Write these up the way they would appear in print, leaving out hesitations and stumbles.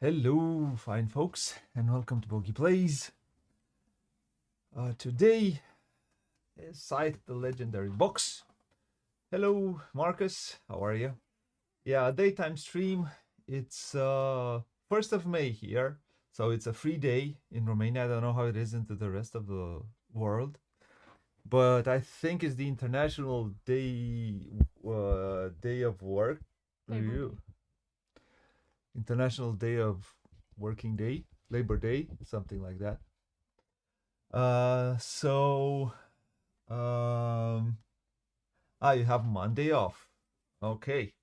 Hello, fine folks, and welcome to Booghy Plays. Today is Scythe the Legendary Box. Hello, Marcus, how are you? Yeah, daytime stream. It's 1st of May here, so it's a free day in Romania. I don't know how it is into the rest of the world, but I think it's the International Day of Work. Labor International Day of Working Day, Labor Day, something like that. So you have Monday off. Okay.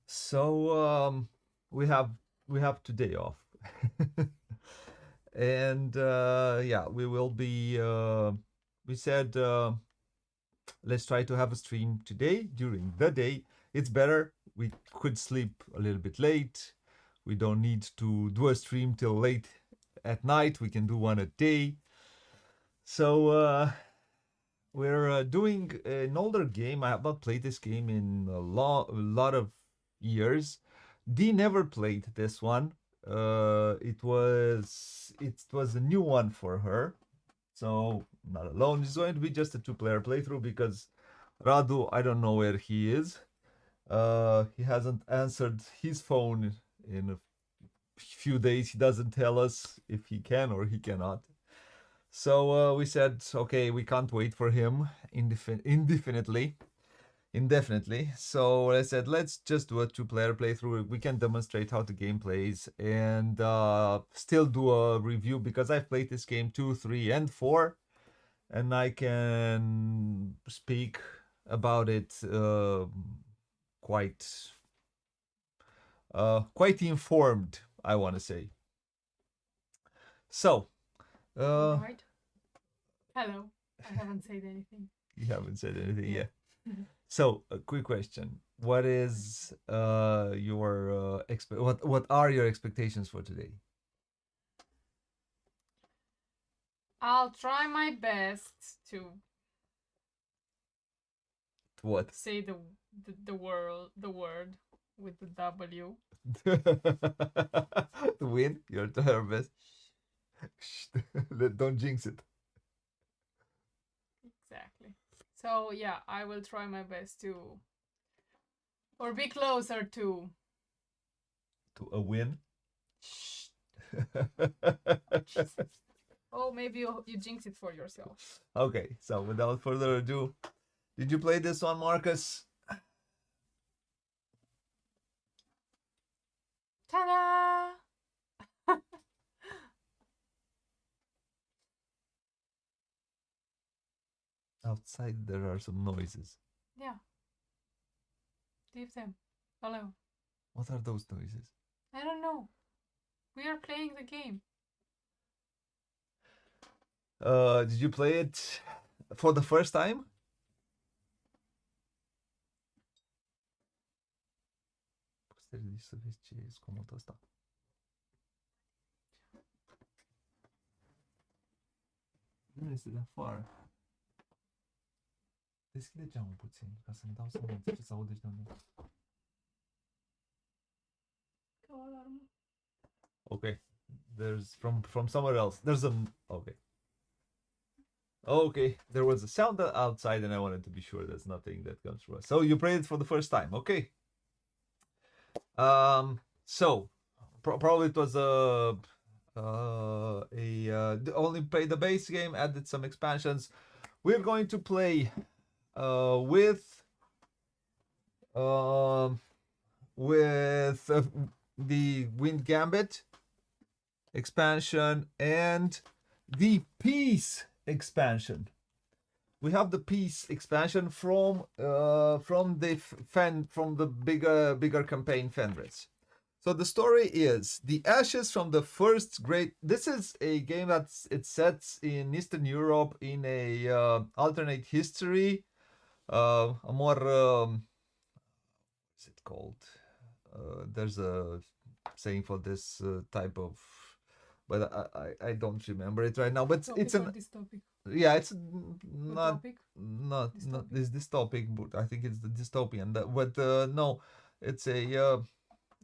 So we have today off. And yeah, we will be we said let's try to have a stream today during the day. It's better. We could sleep a little bit late. We don't need to do a stream till late at night. We can do one a day. So we're doing an older game. I have not played this game in a lot of years. Dee never played this one. It was a new one for her. So not alone. It's going to be just a two-player playthrough because Radu, I don't know where he is. He hasn't answered his phone in a few days. He doesn't tell us if he can or he cannot. So we said, okay, we can't wait for him indefinitely. So I said, let's just do a two-player playthrough. We can demonstrate how the game plays and still do a review because I've played this game 2, 3, and 4, and I can speak about it quite informed, I want to say. So, right. Hello. I haven't said anything. You haven't said anything Yeah. yet. So, a quick question: what is your what are your expectations for today? I'll try my best to What? say the word with the W. To win, you're the best. Don't jinx it. Exactly. So yeah, I will try my best to or be closer to To a win. Shh. Oh, maybe you jinx it for yourself. Okay, so without further ado, did you play this one, Marcus? Ta-da! Outside there are some noises. Yeah. Leave them alone. What are those noises? I don't know. We are playing the game. Did you play it for the first time? Trebuie să vezi ce e zgomotul ăsta. Nu este de afară. Deschide geamul puțin, ca să-mi dau seama ce se aude și de unde. Ca o alarmă. Okay. There's from somewhere else. There's a okay. Okay, there was a sound outside and I wanted to be sure there's nothing that comes through us. So you played it for the first time. Okay. So probably it was only play the base game, added some expansions. We're going to play with the Wind Gambit expansion and the Peace expansion. We have the Peace expansion from the bigger campaign Fenris. So the story is the ashes from the first great. This is a game it sets in Eastern Europe in a alternate history. A more what's it called? There's a saying for this type of, but I don't remember it right now. But it's an this topic. Yeah, it's not this dystopic, but I think it's the dystopian. But no, it's a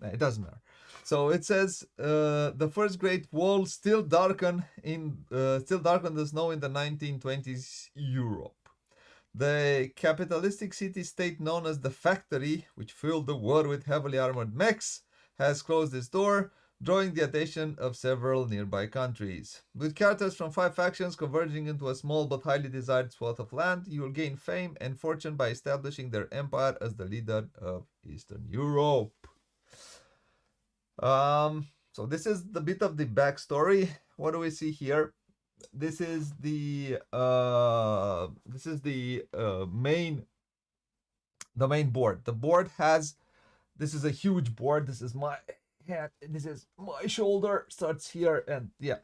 it doesn't matter. So it says the first Great Wall still darkened the snow in the 1920s Europe. The capitalistic city-state known as the Factory, which fueled the war with heavily armored mechs, has closed its door, drawing the attention of several nearby countries. With characters from 5 factions converging into a small but highly desired swath of land, you will gain fame and fortune by establishing their empire as the leader of Eastern Europe. So this is the bit of the backstory. What do we see here? This is the main board. The board has, this is a huge board. This is my head. This is my shoulder. Starts here, and yeah.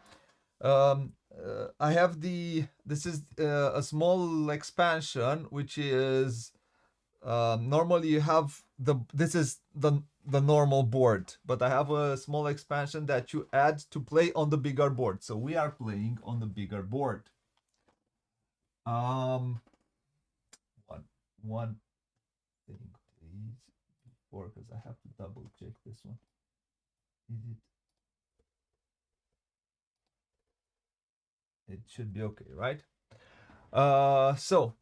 I have this is a small expansion, which is normally you have this is the normal board, but I have a small expansion that you add to play on the bigger board. So we are playing on the bigger board. One thing, please, before, because I have to double check this one. Is it? It should be okay, right? So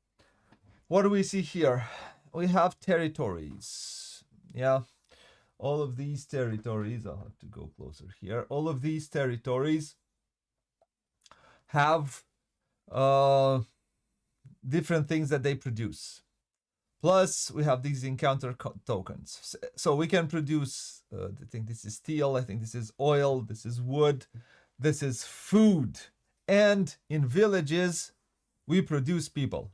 what do we see here? We have territories. Yeah. All of these territories, I'll have to go closer here. All of these territories have different things that they produce. Plus, we have these encounter tokens. So we can produce, I think this is steel, I think this is oil, this is wood, this is food. And in villages, we produce people.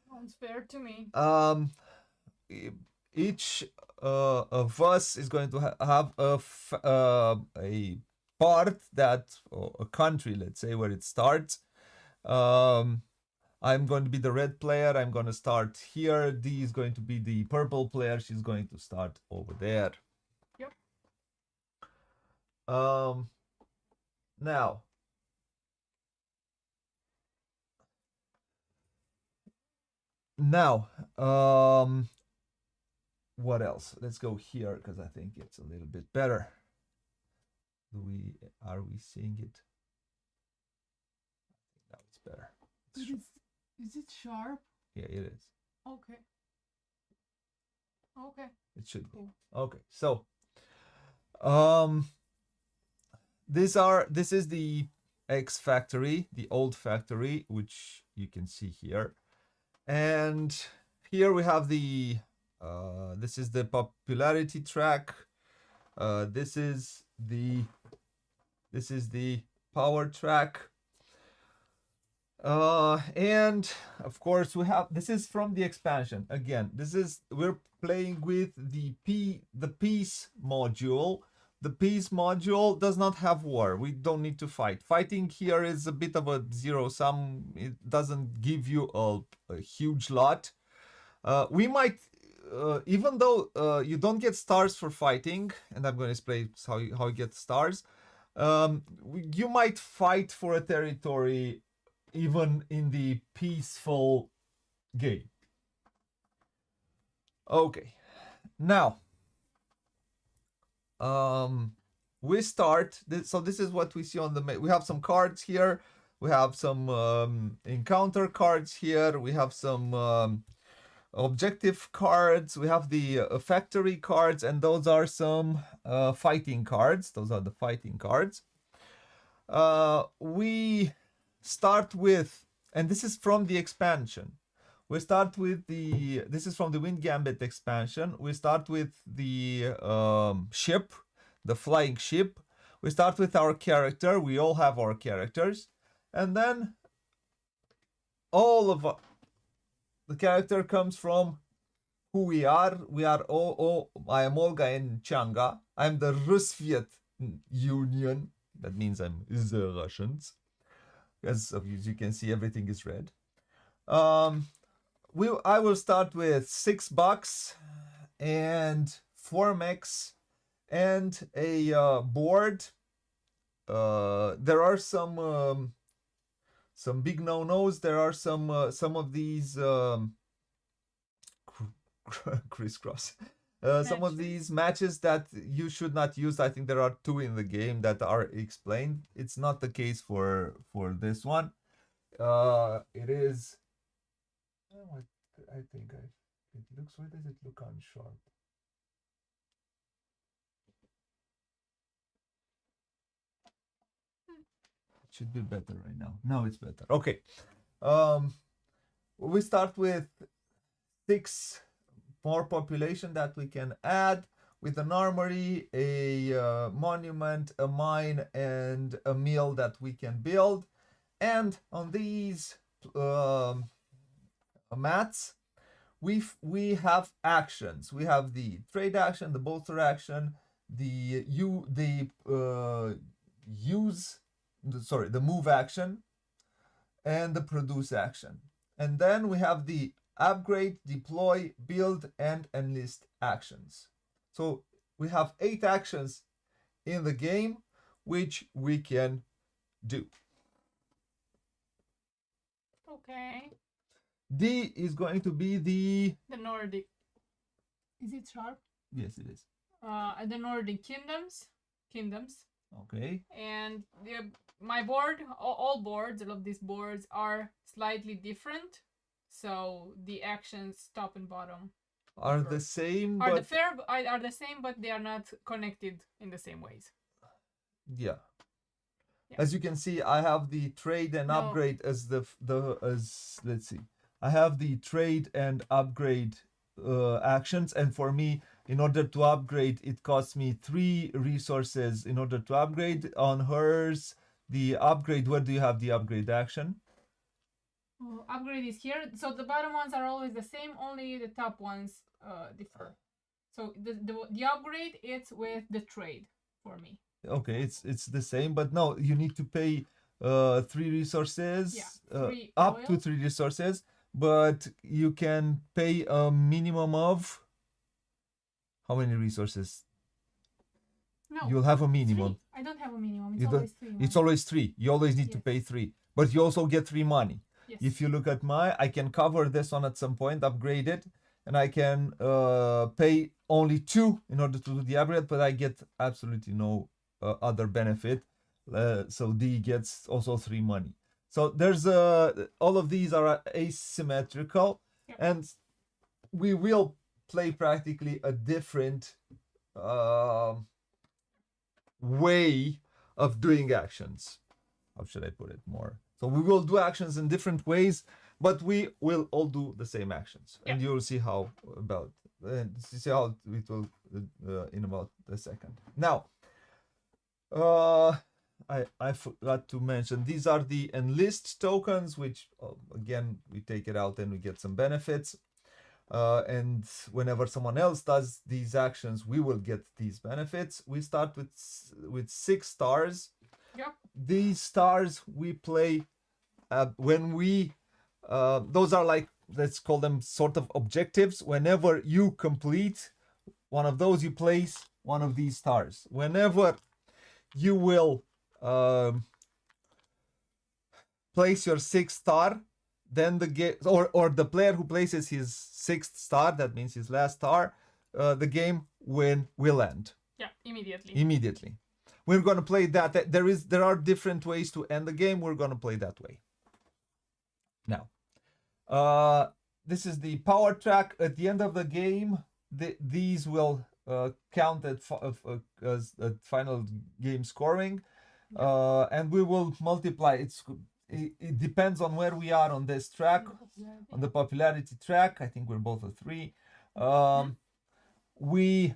Sounds fair to me. Each of us is going to have a part that, or a country, let's say, where it starts. I'm going to be the red player. I'm going to start here. D is going to be the purple player. She's going to start over there. Yep. Now, what else? Let's go here because I think it's a little bit better. Are we seeing it? Now it's better. Is it sharp? Yeah, it is. Okay. Okay. It should be. Cool. Okay. So, this is the X factory, the old factory, which you can see here. And here we have the this is the popularity track. This is the power track. And of course we have, this is from the expansion. Again, we're playing with the peace module. The peace module does not have war. We don't need to fight. Fighting here is a bit of a zero sum. It doesn't give you a huge lot. We might, even though you don't get stars for fighting, and I'm going to explain how you get stars, you might fight for a territory even in the peaceful game. Okay, now we start this, so this is what we see on the map. We have some cards here, we have some encounter cards here, we have some objective cards, we have the factory cards, and those are some fighting cards. Those are the fighting cards. We start with, and this is from the expansion, we start with this is from the Wind Gambit expansion. We start with the ship, the flying ship. We start with our character. We all have our characters. And then all of the character comes from who we are. We are I am Olga and Changa. I'm the Rusviet Union. That means I'm the Russians. As you can see, everything is red. I will start with $6 and 4 mechs and a board. There are some big no-nos. There are some of these crisscross. Some of these matches that you should not use. I think there are 2 in the game that are explained. It's not the case for this one. It is. Oh, I think it looks. Why does it look on sharp? It should be better right now. Now it's better. Okay. We start with 6 more population that we can add with an armory, a monument, a mine, and a mill that we can build. And on these mats, we have actions. We have the trade action, the bolster action, the move action, and the produce action. And then we have the upgrade, deploy, build, and enlist actions. So we have 8 actions in the game which we can do. Okay. D is going to be the Nordic. Is it sharp? Yes, it is. The Nordic kingdoms. Okay. And my board, all boards, all of these boards are slightly different. So the actions top and bottom are the same. Are the same, but they are not connected in the same ways. Yeah. As you can see, I have the trade and upgrade as let's see. I have the trade and upgrade actions, and for me, in order to upgrade, it costs me 3 resources in order to upgrade. On hers, the upgrade, where do you have the upgrade action? Upgrade is here. So the bottom ones are always the same, only the top ones differ. So the upgrade, it's with the trade for me. Okay, it's the same, but no, you need to pay 3 resources, up to 3 resources, but you can pay a minimum of how many resources? No, you'll have a minimum. 3. I don't have a minimum. It's always 3. It's always 3. You always need to pay 3, but you also get 3 money. Yes. If you look at I can cover this one at some point, upgrade it, and I can pay only 2 in order to do the upgrade, but I get absolutely no other benefit. So D gets also 3 money. So there's all of these are asymmetrical, and we will play practically a different way of doing actions. How should I put it more? So we will do actions in different ways, but we will all do the same actions, and you will see how it will in about a second. Now, I forgot to mention, these are the enlist tokens, which again, we take it out and we get some benefits. And whenever someone else does these actions, we will get these benefits. We start with 6 stars. Yep. These stars we play when we those are like, let's call them sort of objectives. Whenever you complete one of those, you place one of these stars. Whenever you will place your 6th star, then the game or the player who places his 6th star, that means his last star, the game will end. Yeah, immediately. We're going to play that. There are different ways to end the game. We're going to play that way. Now, this is the power track. At the end of the game, these will count as final game scoring, and we will multiply. It depends on where we are on this track, on the popularity track. I think we're both at 3. We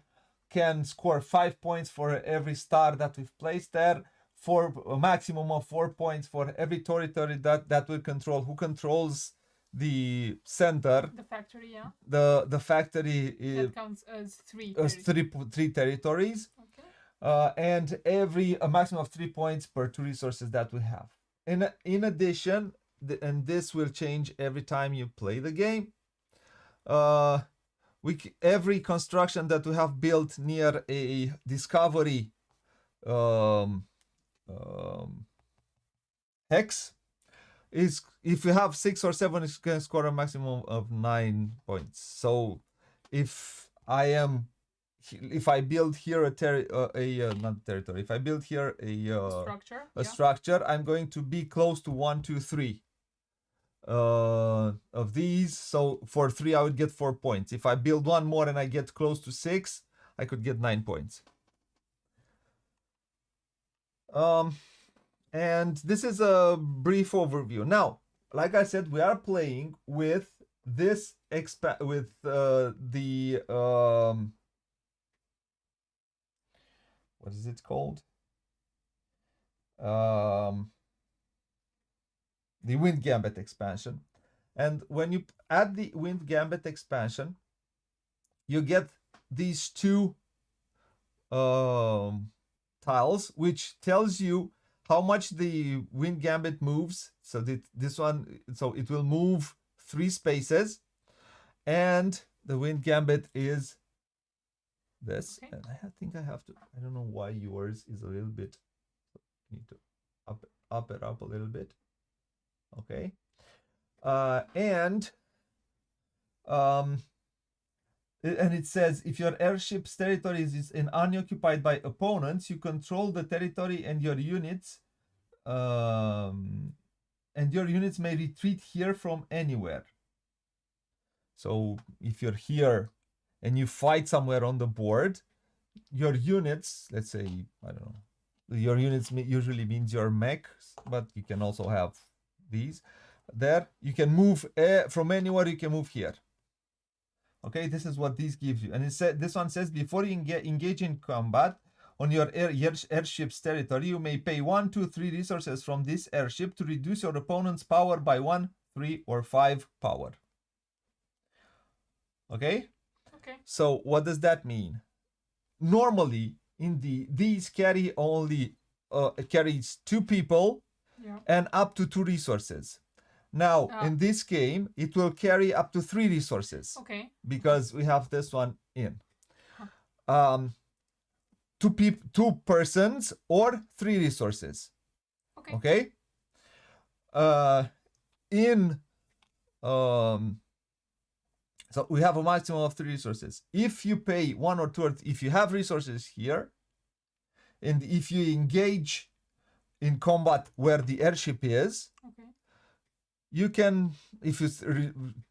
can score 5 points for every star that we've placed there, for a maximum of 4 points for every territory that we control. Who controls the center? The factory, yeah. The factory that counts as 3 three territories. Okay. And a maximum of 3 points per 2 resources that we have. In addition, and this will change every time you play the game, every construction that we have built near a discovery hex is, if you have 6 or 7, you can score a maximum of 9 points. So if I am if I build here not territory, if I build here Structure. a Yeah. structure, I'm going to be close to 1, 2, 3 of these. So for 3, I would get 4 points. If I build one more and I get close to 6, I could get 9 points. And this is a brief overview. Now, like I said, we are playing with this what is it called? The Wind Gambit expansion. And when you add the Wind Gambit expansion, you get these two tiles, which tells you how much the Wind Gambit moves. So this one, so it will move 3 spaces, and the Wind Gambit is this. Okay. And I think I have to. I don't know why yours is a little bit. Need to up it up a little bit. Okay. And it says if your airship's territory is unoccupied by opponents, you control the territory and your units may retreat here from anywhere. So if you're here and you fight somewhere on the board, your units, let's say, I don't know, your units usually means your mechs, but you can also have these. There, you can move from anywhere, you can move here. Okay, this is what this gives you. And it said, this one says, before you engage in combat on your airship's territory, you may pay 1, 2, 3 resources from this airship to reduce your opponent's power by 1, 3, or 5 power. Okay? Okay. So what does that mean? Normally, in these carry only carries 2 people, Yeah. and up to 2 resources. Now, in this game, it will carry up to 3 resources. Okay. Because we have this one in. 2 persons or 3 resources. Okay. So we have a maximum of 3 resources. If you pay 1 or 2, if you have resources here, and if you engage in combat where the airship is, okay, you can, if you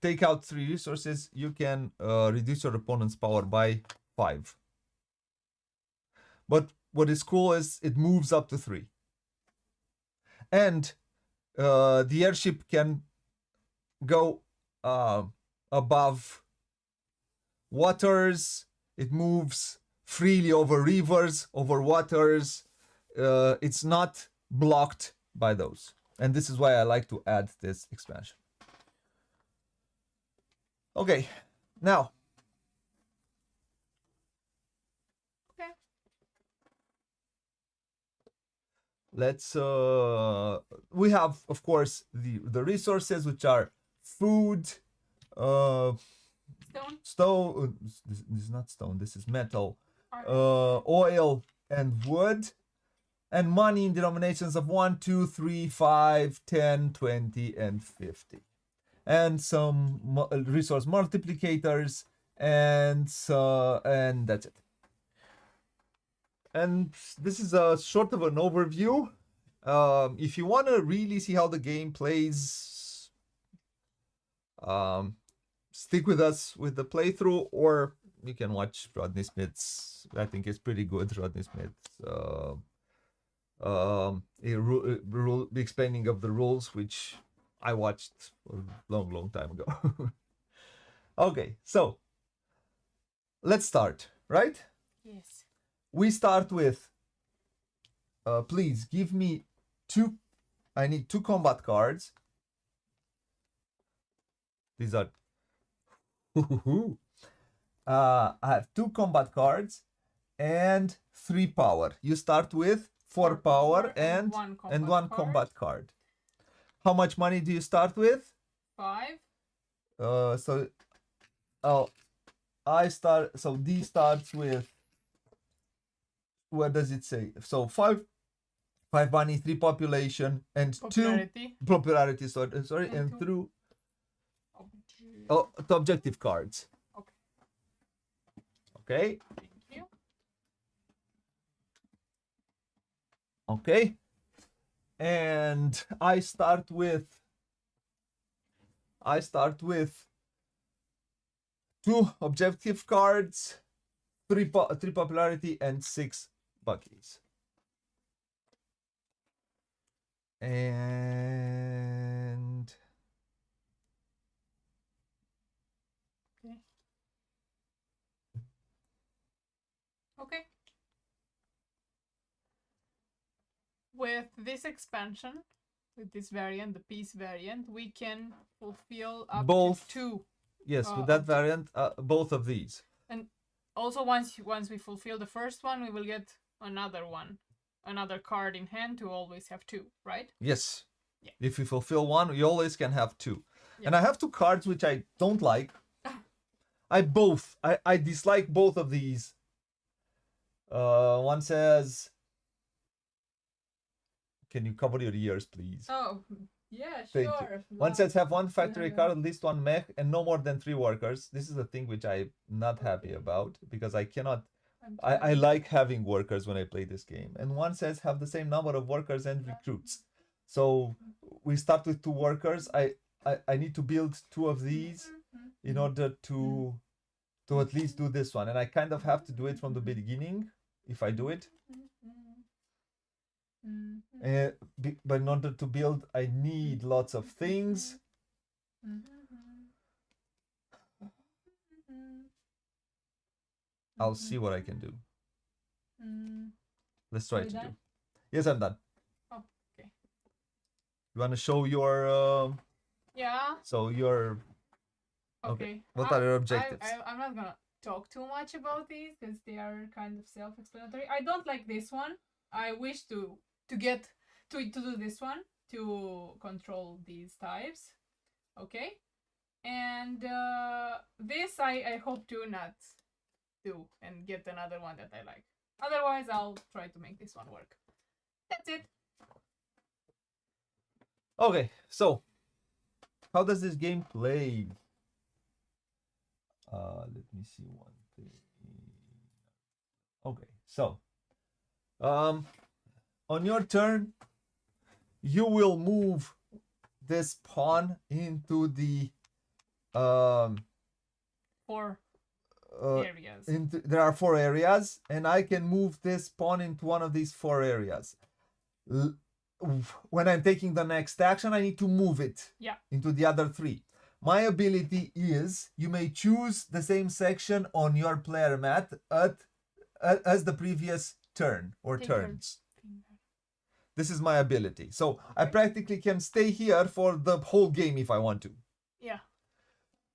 take out 3 resources, you can reduce your opponent's power by 5. But what is cool is it moves up to 3. And the airship can go above waters. It moves freely over rivers, over waters. It's not blocked by those. And this is why I like to add this expansion. Okay, now. Okay. Let's, we have, of course, the resources, which are food, stone, this is not stone, this is metal, oil and wood, and money in denominations of 1, 2, 3, 5, 10, 20, and 50. And some resource multiplicators, and that's it. And this is a sort of an overview. If you want to really see how the game plays, stick with us with the playthrough, or you can watch Rodney Smith's. I think it's pretty good. Rodney Smith's explaining of the rules, which I watched a long time ago. Okay, so let's start, right? Yes. We start with, please give me 2, I need 2 combat cards. These are, I have 2 combat cards and 3 power. You start with 4 power and 1 combat card. How much money do you start with? 5. So D starts with, what does it say? So 5 money, 3 population, and popularity. 2 popularity. Sorry, and 2 objective cards. Okay. Okay. Thank Okay. And I start with 2 objective cards, 3 popularity, and 6 buckies. And Okay. With this expansion, with this variant, the peace variant, we can fulfill up both, to 2. Yes, with that variant, both of these. And also once we fulfill the first one, we will get another one, another card in hand to always have 2, right? Yes. Yeah. If you fulfill 1, you always can have 2. Yeah. And I have 2 cards which I don't like. I dislike both of these. One says, can you cover your ears, please? Oh, yeah, Thank you. sure. One says have 1 factory card, at least 1 mech, and no more than 3 workers. This is a thing which I'm not happy about because I cannot. I like having workers when I play this game. And one says have the same number of workers and recruits. So we start with 2 workers. I need to build 2 of these in order to at least do this one. And I kind of have to do it from the beginning if I do it. But in order to build, I need lots of things. I'll see what I can do. Let's try to do. Yes, I'm done. Oh, okay. You want to show your... Yeah. So your... Okay. What are your objectives? I'm not gonna talk too much about these because they are kind of self-explanatory. I don't like this one. I wish to get to do this one to control these types. Okay. And this I hope to not do and get another one that I like. Otherwise, I'll try to make this one work. That's it. Okay, so how does this game play? Let me see one thing. Okay, so on your turn, you will move this pawn into the 4 areas. There are 4 areas, and I can move this pawn into one of these 4 areas. When I'm taking the next action, I need to move it into the other 3. My ability is you may choose the same section on your player mat as the previous turn or turns. This is my ability. So I practically can stay here for the whole game if I want to. Yeah.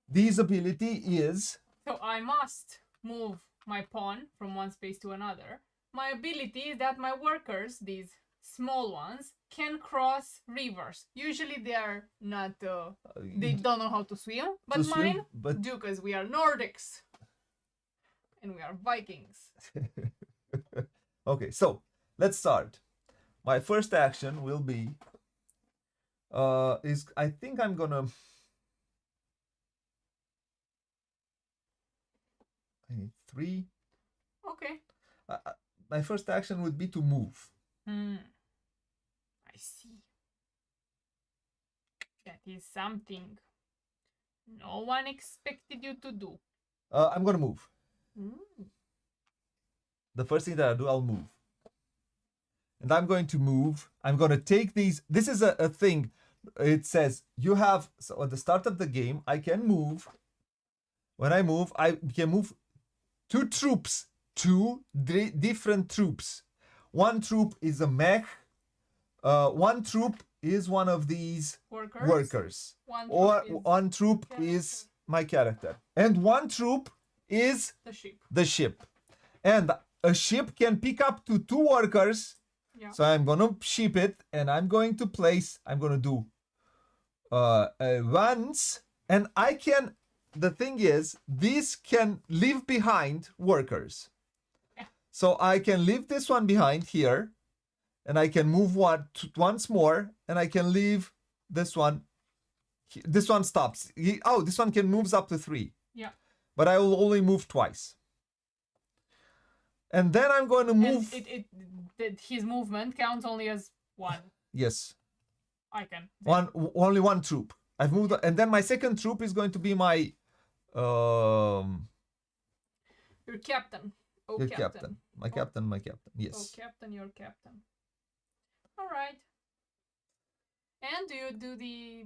This ability is... So I must move my pawn from one space to another. My ability is that my workers, these small ones, can cross rivers. Usually they are not, they don't know how to swim, but mine do because we are Nordics. And we are Vikings. Okay, so let's start. My first action will be, I think I'm gonna... I need 3. Okay. My first action would be to move. I see. That is something no one expected you to do. I'm gonna move. The first thing that I do, I'll move. And I'm going to move. I'm going to take these. This is a thing. It says you have, so at the start of the game, I can move. When I move, I can move 2 troops, 2 different troops. 1 troop is a mech. 1 troop is one of these workers. One troop is my character. And 1 troop is the ship. And a ship can pick up to 2 workers. Yeah. So I'm going to ship it and I'm going to place, I'm going to do once. And I can, the thing is, this can leave behind workers. Yeah. So I can leave this one behind here. And I can move once more. And I can leave this one. This one stops. This one can move up to 3. Yeah. But I will only move twice. And then I'm going to move. And his movement counts only as one Yes. icon. Only one troop. I've moved, and then my second troop is going to be my your captain. Oh, your captain. captain. My captain, my captain. Yes. Oh, captain, your captain. All right. And do you do the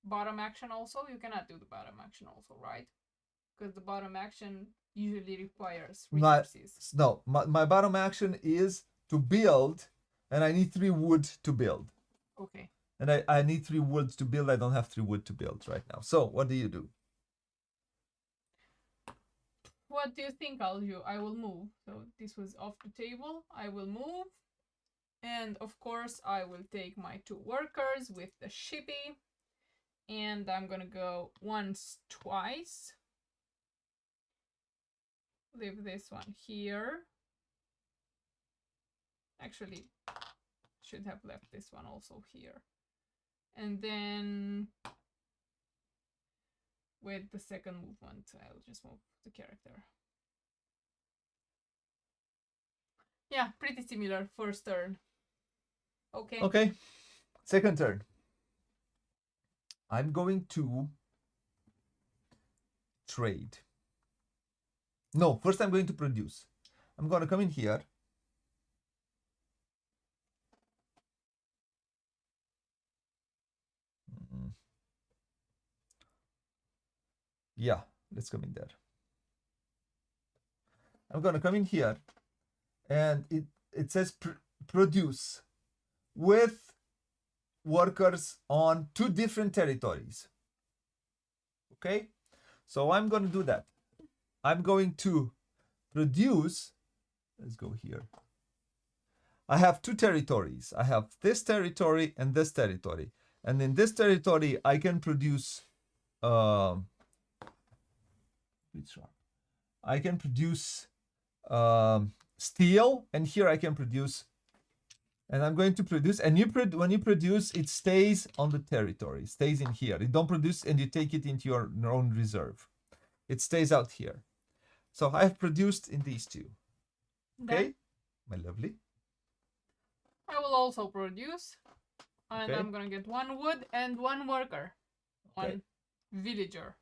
bottom action also? You cannot do the bottom action also, right? Because the bottom action usually requires resources. No, my bottom action is to build, and I need 3 wood to build. Okay. And I need 3 wood to build. I don't have 3 wood to build right now. So what do you do? What do you think I'll do? I will move. So this was off the table. I will move. And of course, I will take my 2 workers with the shippy. And I'm gonna go once, twice. Leave this one here. Actually, should have left this one also here. And then with the second movement, I'll just move the character. Yeah, pretty similar. First turn. Okay. Okay. Second turn. I'm going to trade. No, first I'm going to produce. I'm going to come in here. Yeah, let's come in there. I'm going to come in here, and it says produce with workers on 2 different territories. Okay, so I'm going to do that. I'm going to produce. Let's go here. I have 2 territories. I have this territory and this territory, and in this territory I can produce I can produce steel, and here I can produce, and I'm going to produce, and when you produce, it stays on the territory, stays in here. You don't produce and you take it into your own reserve. It stays out here. So I have produced in these 2. Okay, my lovely. I will also produce, and Okay. I'm gonna get 1 wood and 1 worker, Okay. 1 villager.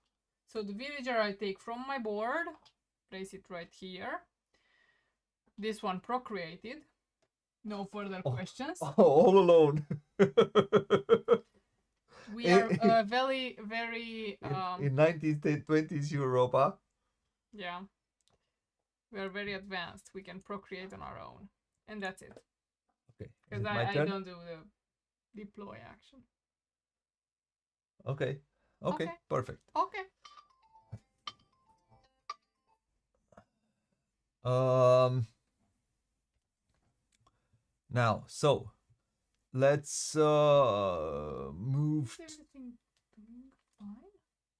So the villager I take from my board, place it right here. This one procreated. No further questions. All alone. We are very, very... in 1920s Europa. Yeah. We are very advanced. We can procreate on our own. And that's it. Okay. Because I don't do the deploy action. Okay. Okay. Perfect. Okay. Now, so let's move. Is everything doing fine?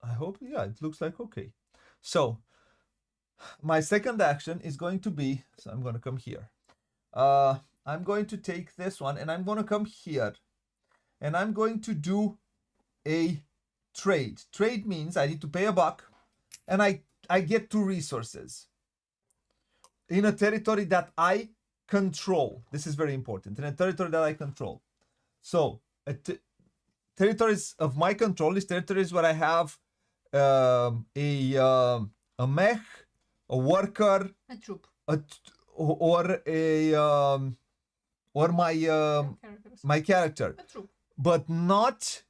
I hope, yeah, it looks like okay. So my second action is going to be, so I'm going to come here. I'm going to take this one, and I'm going to come here, and I'm going to do a trade. Trade means I need to pay a buck, and I get 2 resources in a territory that I control. This is very important. In a territory that I control. So territories of my control is territories where I have a mech, a worker, a troop, or my character, a troop, but not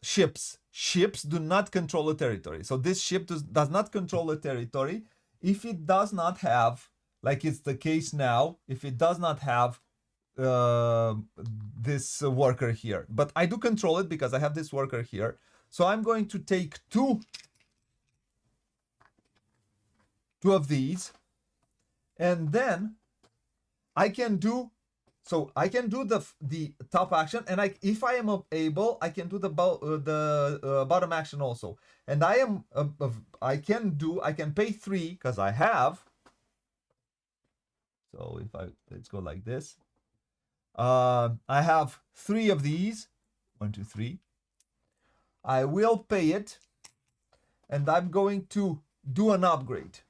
ships. Ships do not control a territory. So this ship does not control a territory if it does not have, like it's the case now, if it does not have this worker here. But I do control it because I have this worker here. So I'm going to take two of these, and then I can do, so I can do the top action, and if I am able, I can do the bottom action also. And I can pay 3 because I have. So let's go like this. I have 3 of these. 1, 2, 3. I will pay it, and I'm going to do an upgrade.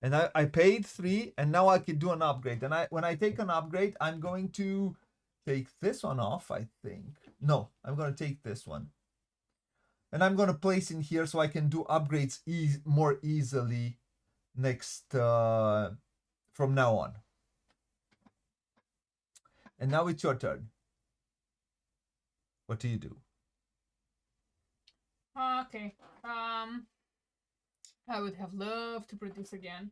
And I paid 3, and now I can do an upgrade. And when I take an upgrade, I'm going to take this one off, I think. No, I'm going to take this one. And I'm going to place in here so I can do upgrades more easily next from now on. And now it's your turn. What do you do? Okay. I would have loved to produce again,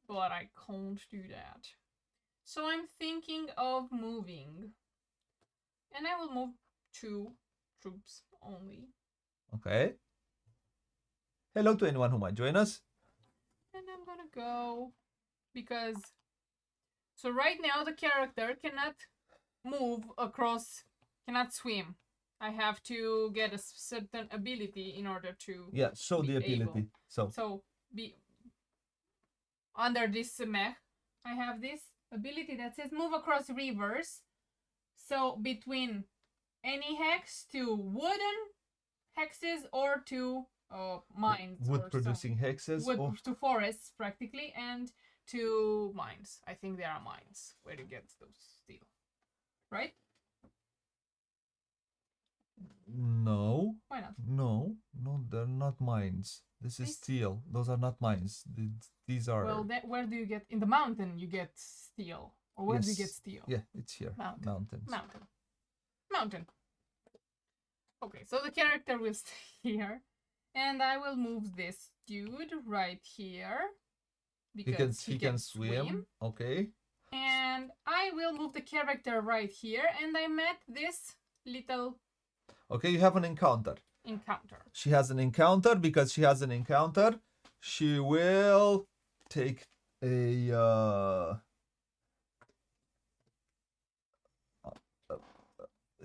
but I can't do that. So I'm thinking of moving. And I will move 2 troops only. Okay. Hello to anyone who might join us. And I'm gonna go because so right now the character cannot move across, cannot swim. I have to get a certain ability in order to show the ability. Able. So be under this mech, I have this ability that says move across rivers. So between any hex to wooden hexes or to mines, wood producing hexes, to forests practically, and to mines. I think there are mines where you get those steel, right? No. Why not? No, they're not mines. This is steel. Those are not mines. These are. Well, where do you get in the mountain? You get steel, or where do you get steel? Yeah, it's here. Mountains. Mountain. Okay, so the character will stay here, and I will move this dude right here because he can swim. Okay. And I will move the character right here, and I met this little. Okay, you have an encounter. She has an encounter. Because she has an encounter, she will take a.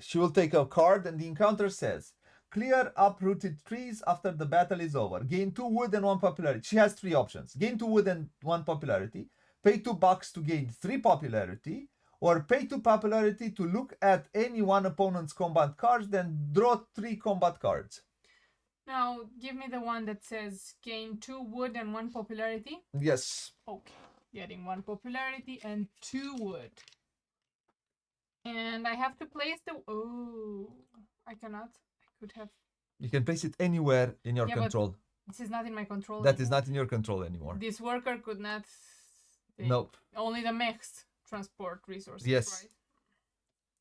She will take a card, and the encounter says, clear uprooted trees after the battle is over. Gain 2 wood and 1 popularity. She has 3 options. Gain 2 wood and 1 popularity. Pay $2 to gain 3 popularity. Or pay 2 popularity to look at any one opponent's combat cards, then draw 3 combat cards. Now, give me the one that says gain 2 wood and 1 popularity. Yes. Okay. Getting 1 popularity and 2 wood. And I have to place the... Oh, I cannot. I could have... You can place it anywhere in your control. This is not in my control That anymore. Is not in your control anymore. This worker could not... Nope. Only the mechs transport resources, yes. Right?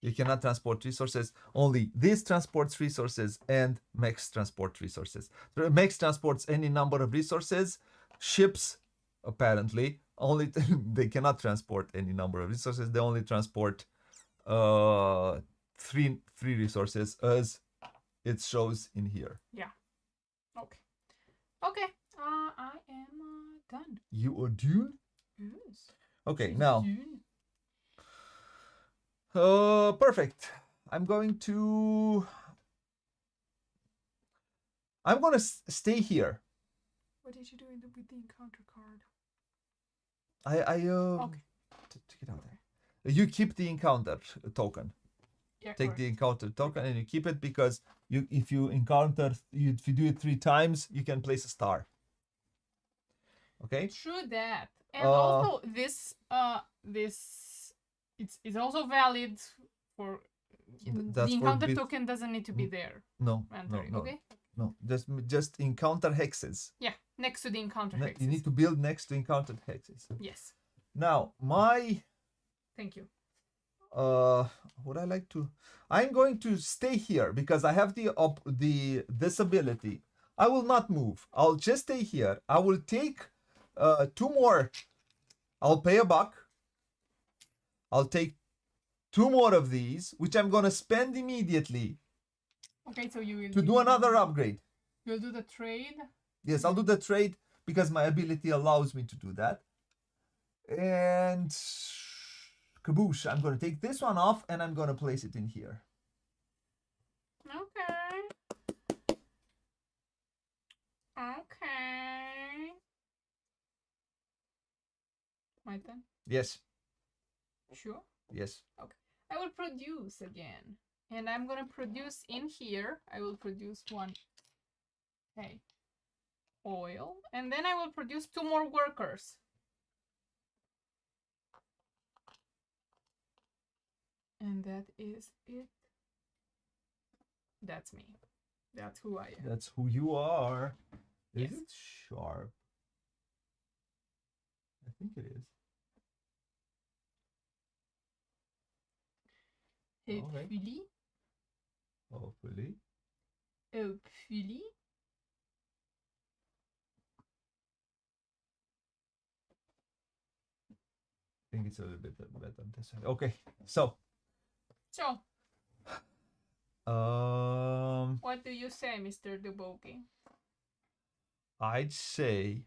You cannot transport resources. Only this transports resources and mechs transport resources. Mechs transports any number of resources. Ships, apparently, only they cannot transport any number of resources. They only transport three resources as it shows in here. Yeah. Okay. I am done. You are done? Yes. Okay, now. Perfect. I'm going to stay here. What did you do with the encounter card? Okay. Take it out there. You keep the encounter token. Yeah, take the encounter token and you keep it because if you do it 3 times, you can place a star. Okay. True that. And also this it's also valid for the encounter token doesn't need to be there. No. Okay. No, just encounter hexes. Yeah, next to the encounter hexes. You need to build next to encountered hexes. Yes. Now, Thank you. Would I like to? I'm going to stay here because I have this ability. I will not move. I'll just stay here. I will take 2 more. I'll pay $1. I'll take 2 more of these, which I'm gonna spend immediately. Okay, so you will do another upgrade. You'll do the trade? Yes, I'll do the trade because my ability allows me to do that. And kaboosh, I'm gonna take this one off and I'm gonna place it in here. Okay. My turn? Yes. Sure? Yes. Okay. I will produce again. And I'm gonna produce in here. I will produce 1. Okay. oil, and then I will produce 2 more workers. And that is it. That's me. That's who I am. That's who you are. Is Yes. it sharp? I think it is. Hopefully. Hopefully. Hopefully. I think it's a little bit better this way. Okay, so So, um, what do you say, Mr. the Booghy? I'd say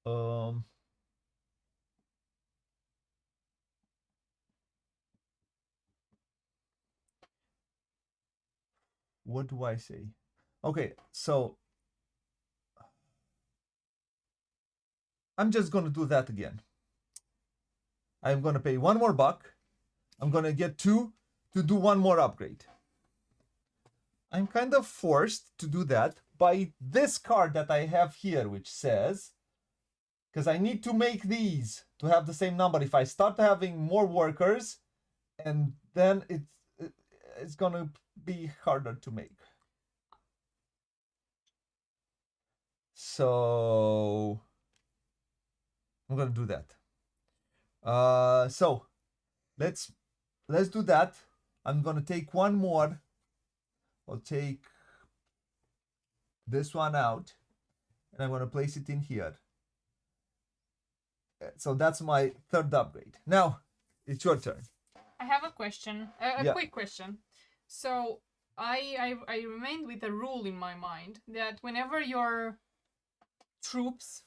um, what do I say? Okay, so I'm just gonna do that again. I'm gonna pay one more buck. I'm gonna get 2 to do one more upgrade. I'm kind of forced to do that by this card that I have here, which says, because I need to make these to have the same number. If I start having more workers, and then it's gonna be harder to make. So I'm gonna do that. So let's do that. I'm gonna take one more. I'll take this one out, and I'm gonna place it in here. So that's my 3rd upgrade. Now it's your turn. I have a question, a Yeah. quick question. So I remained with a rule in my mind that whenever your troops,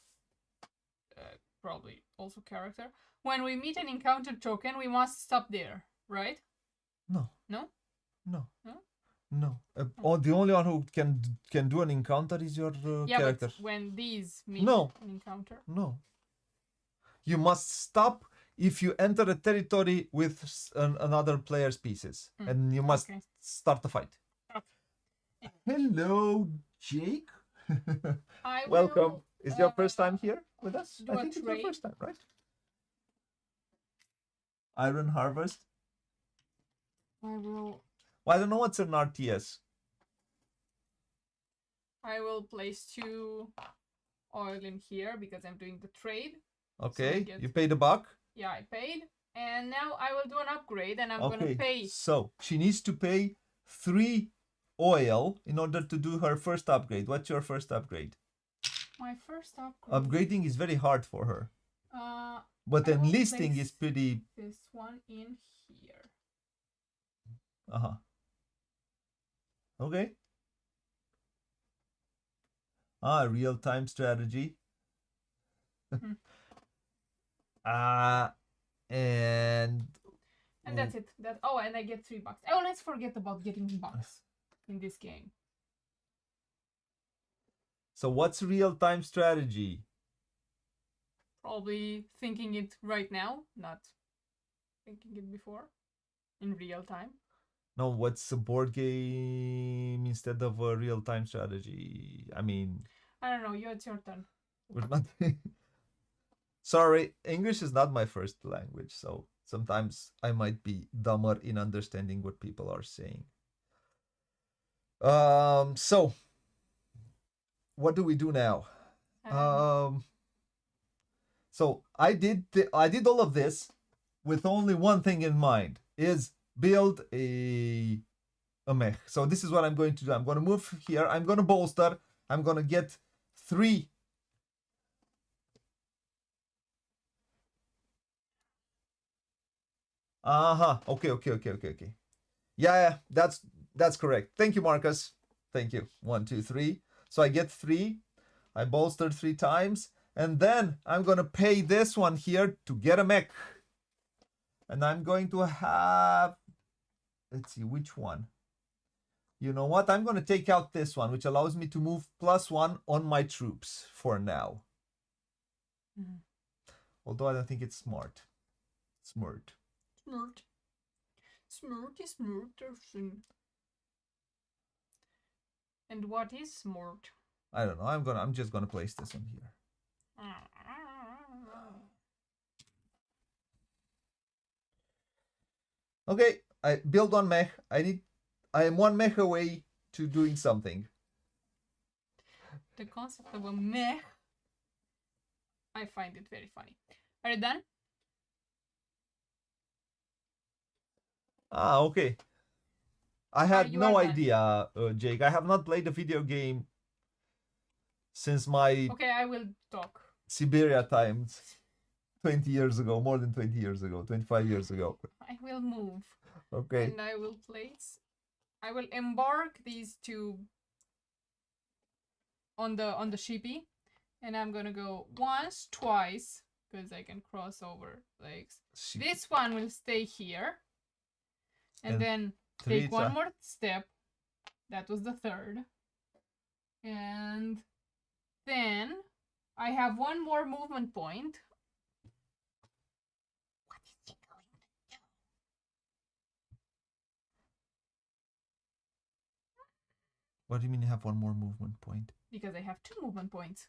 probably also character, when we meet an encounter token, we must stop there, right? No. No? No. No? No. The only one who can do an encounter is your Yeah, character. but when these meet No. an encounter. No. You must stop if you enter a territory with another player's pieces, and you must start the fight. Okay. Hello, Jake. I Welcome. will, Is your first time here with us? do I a think it's your trade. first time, right? Iron Harvest. I will Well, I don't know what's an RTS. I will place 2 oil in here because I'm doing the trade. Okay, get- you paid a buck. Yeah, I paid. And now I will do an upgrade and I'm Okay, gonna pay. so she needs to pay 3 oil in order to do her first upgrade. What's your first upgrade? My first upgrade. Upgrading is very hard for her. But I will enlisting place is pretty. this one in here. Uh-huh. Okay. Real-time strategy. And that's it. And I get 3 bucks. Oh, let's forget about getting bucks in this game. so what's real-time strategy? Probably thinking it right now, not thinking it before. In real time. No, what's a board game instead of a real-time strategy? I mean, I don't know. It's your turn. we're not. Sorry, English is not my first language, so sometimes I might be dumber in understanding what people are saying. So what do we do now? So I did all of this with only one thing in mind: is build a mech. So this is what I'm going to do. I'm going to move here. I'm going to bolster. I'm going to get 3. Okay. Yeah, that's correct. Thank you, Marcus. Thank you. 1, 2, 3. So I get 3. I bolstered 3 times. And then I'm going to pay this one here to get a mech. And I'm going to have, let's see, which one? You know what? I'm going to take out this one, which allows me to move +1 on my troops for now. Although I don't think it's smart. Smart. And what is smart? I don't know. I'm just gonna place this one here. Okay, I build one mech. I am one mech away to doing something. The concept of a mech, I find it very funny. Are you done? Ah, okay. I had you no are done. idea, Jake. I have not played a video game since my Okay, I will talk. Siberia times 20 years ago, more than 20 years ago, 25 years ago. I will move. Okay. And I will place. I will embark these two on the sheepy, and I'm gonna go once, twice, because I can cross over legs. This one will stay here, and then take one more step. That was the third. And then I have one more movement point. What is she going to do? What do you mean you have one more movement point? Because I have two movement points.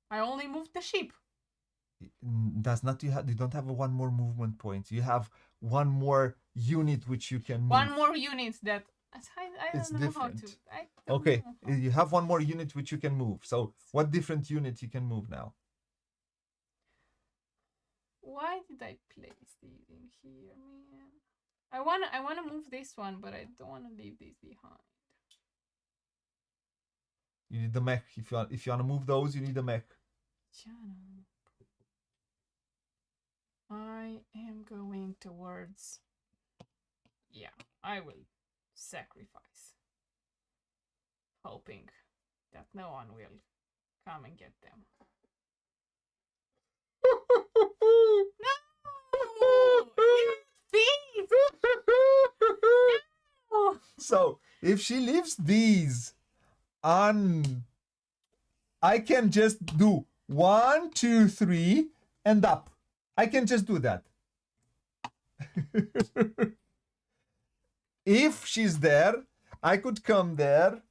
I only moved the sheep. That's not you don't have a one more movement point. You have one more unit which you can move. One more unit that I it's don't know different. how to. Okay, you have one more unit which you can move. So what different unit you can move now? Why did I place these in here, man? I wanna move this one, but I don't wanna leave these behind. You need the mech. If you wanna move those, you need the mech. I am going towards. Yeah, I will sacrifice, hoping that no one will come and get them. No! So if she leaves these on, I can just do 1, 2, 3 and up. I can just do that. If she's there, I could come there,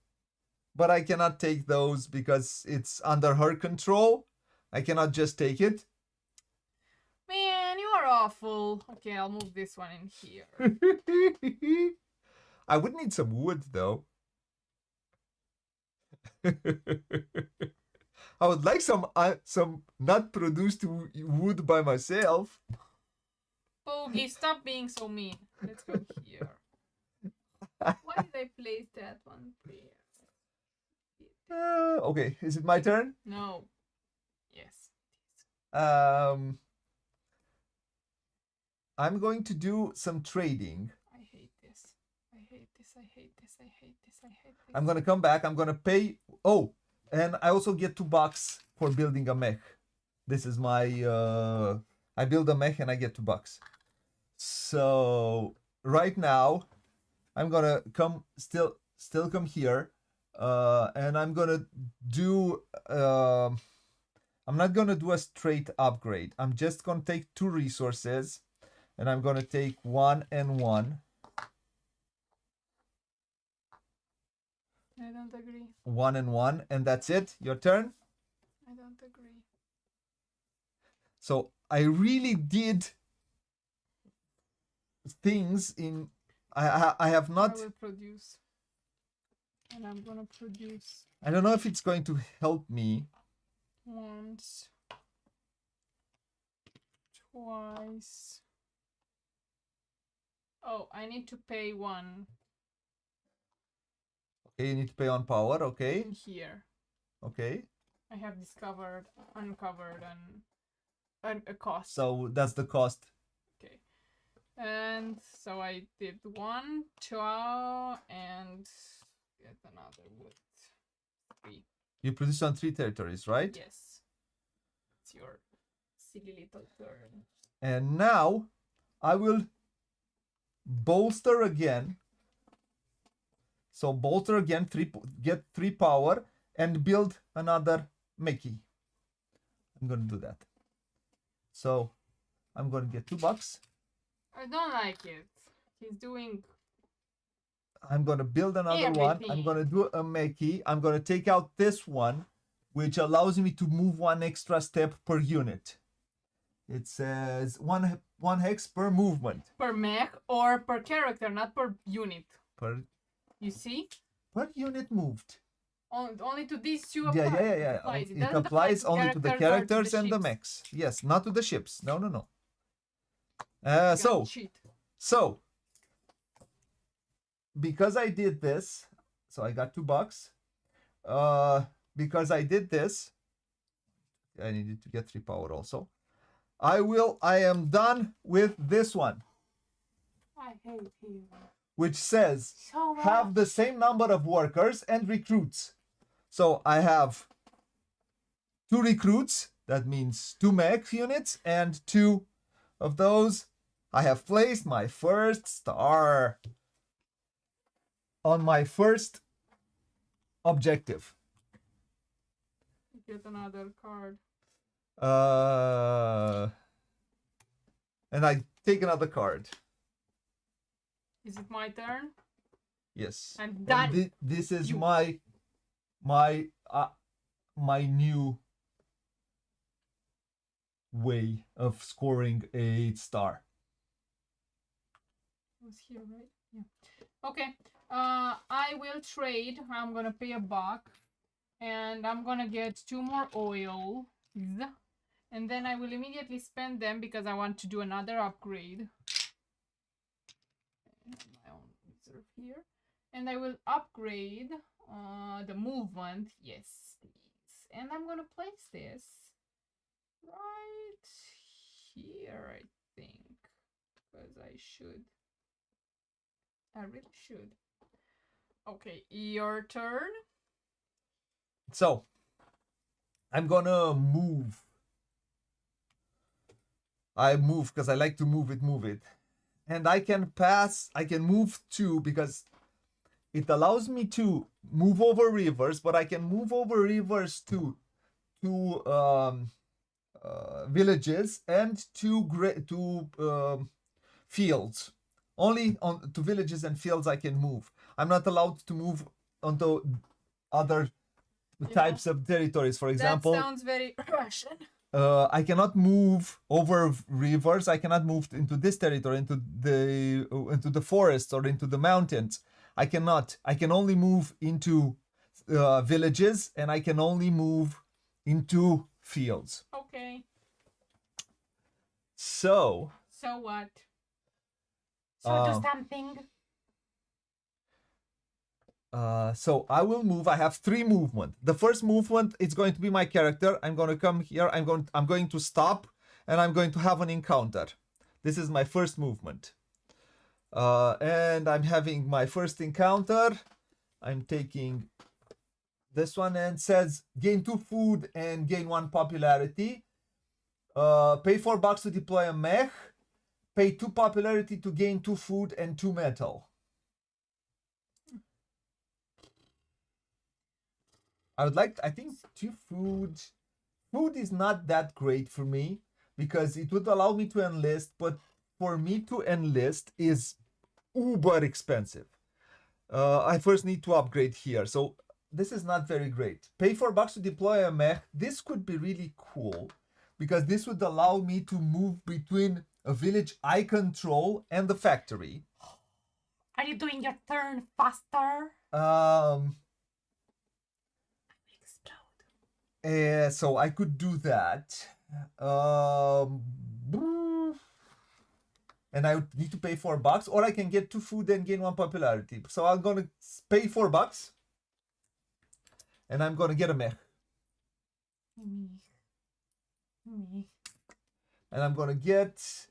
but I cannot take those because it's under her control. I cannot just take it. Man, you are awful. Okay, I'll move this one in here. I would need some wood though. I would like some not produced wood by myself. Booghy, stop being so mean. Let's go here. Why did I place that one there? Okay, is it my turn? No. Yes. I'm going to do some trading. I hate this. I hate this. I hate this. I hate this. I hate this. I'm gonna come back. I'm gonna pay. Oh, and I also get $2 for building a mech. This is my. I build a mech and I get $2. So right now, I'm gonna come still come here, and I'm gonna do. I'm not gonna do a straight upgrade. I'm just gonna take 2 resources, and I'm gonna take 1 and 1. I don't agree. 1 and 1, and that's it. Your turn. I don't agree. So I really did things in. I have not. I will produce, and I'm gonna produce. I don't know if it's going to help me. Once, twice. Oh, I need to pay 1. Okay, you need to pay on power. Okay. In here. Okay. I have uncovered, and a cost. So that's the cost. Okay. And so I did 1, 2, and get another wood. 3. You produce on 3 territories, right? Yes. It's your silly little turn. And now I will bolster again. So bolster again, get 3 power and build another Mickey. I'm gonna do that. So I'm gonna get $2. I don't like it. He's doing. I'm gonna build another one. I'm gonna do a Mickey. I'm gonna take out this one which allows me to move 1 extra step per unit. It says one hex per movement. Per mech or per character, not per unit. Per You see? unit moved. Only to these two Yeah. applies. It applies only to the characters and the mechs. Yes, not to the ships. No. So because I did this, so I got $2. Because I did this, I needed to get 3 power also. I am done with this one. I hate you. Which says So have the same number of workers and recruits. So I have 2 recruits, that means 2 mech units, and 2 of those. I have placed my first star on my first objective. Get another card. And I take another card. Is it my turn? Yes. I'm done. This is my new way of scoring a star. It was here, right? Yeah. Okay. I will trade. I'm gonna pay $1, and I'm gonna get 2 more oil, and then I will immediately spend them because I want to do another upgrade. My own reserve here, and I will upgrade the movement. Yes, please. And I'm gonna place this right here, I think, because I should. I really should. Okay, your turn. So I'm gonna move. I move because I like to move it. And I can move 2 because it allows me to move over rivers, but I can move over rivers to villages and to fields. Only to villages and fields I can move. I'm not allowed to move onto other types of territories. For example, that sounds very Russian. I cannot move over rivers. I cannot move into this territory, into the forests or into the mountains. I cannot. I can only move into villages, and I can only move into fields. Okay. So what? So do something. So I will move. I have 3 movement. The first movement is going to be my character. I'm going to come here. I'm going to stop, and I'm going to have an encounter. This is my first movement. And I'm having my first encounter. I'm taking this one, and says gain 2 food and gain 1 popularity. Pay $4 to deploy a mech. Pay 2 popularity to gain 2 food and 2 metal. I think 2 food. Food is not that great for me because it would allow me to enlist, but for me to enlist is uber expensive. I first need to upgrade here, so this is not very great. Pay $4 to deploy a mech. This could be really cool because this would allow me to move between a village I control and the factory. Are you doing your turn faster? So I could do that. And I would need to pay $4, or I can get 2 food and gain 1 popularity. So I'm gonna pay $4, and I'm gonna get a mech. And I'm gonna get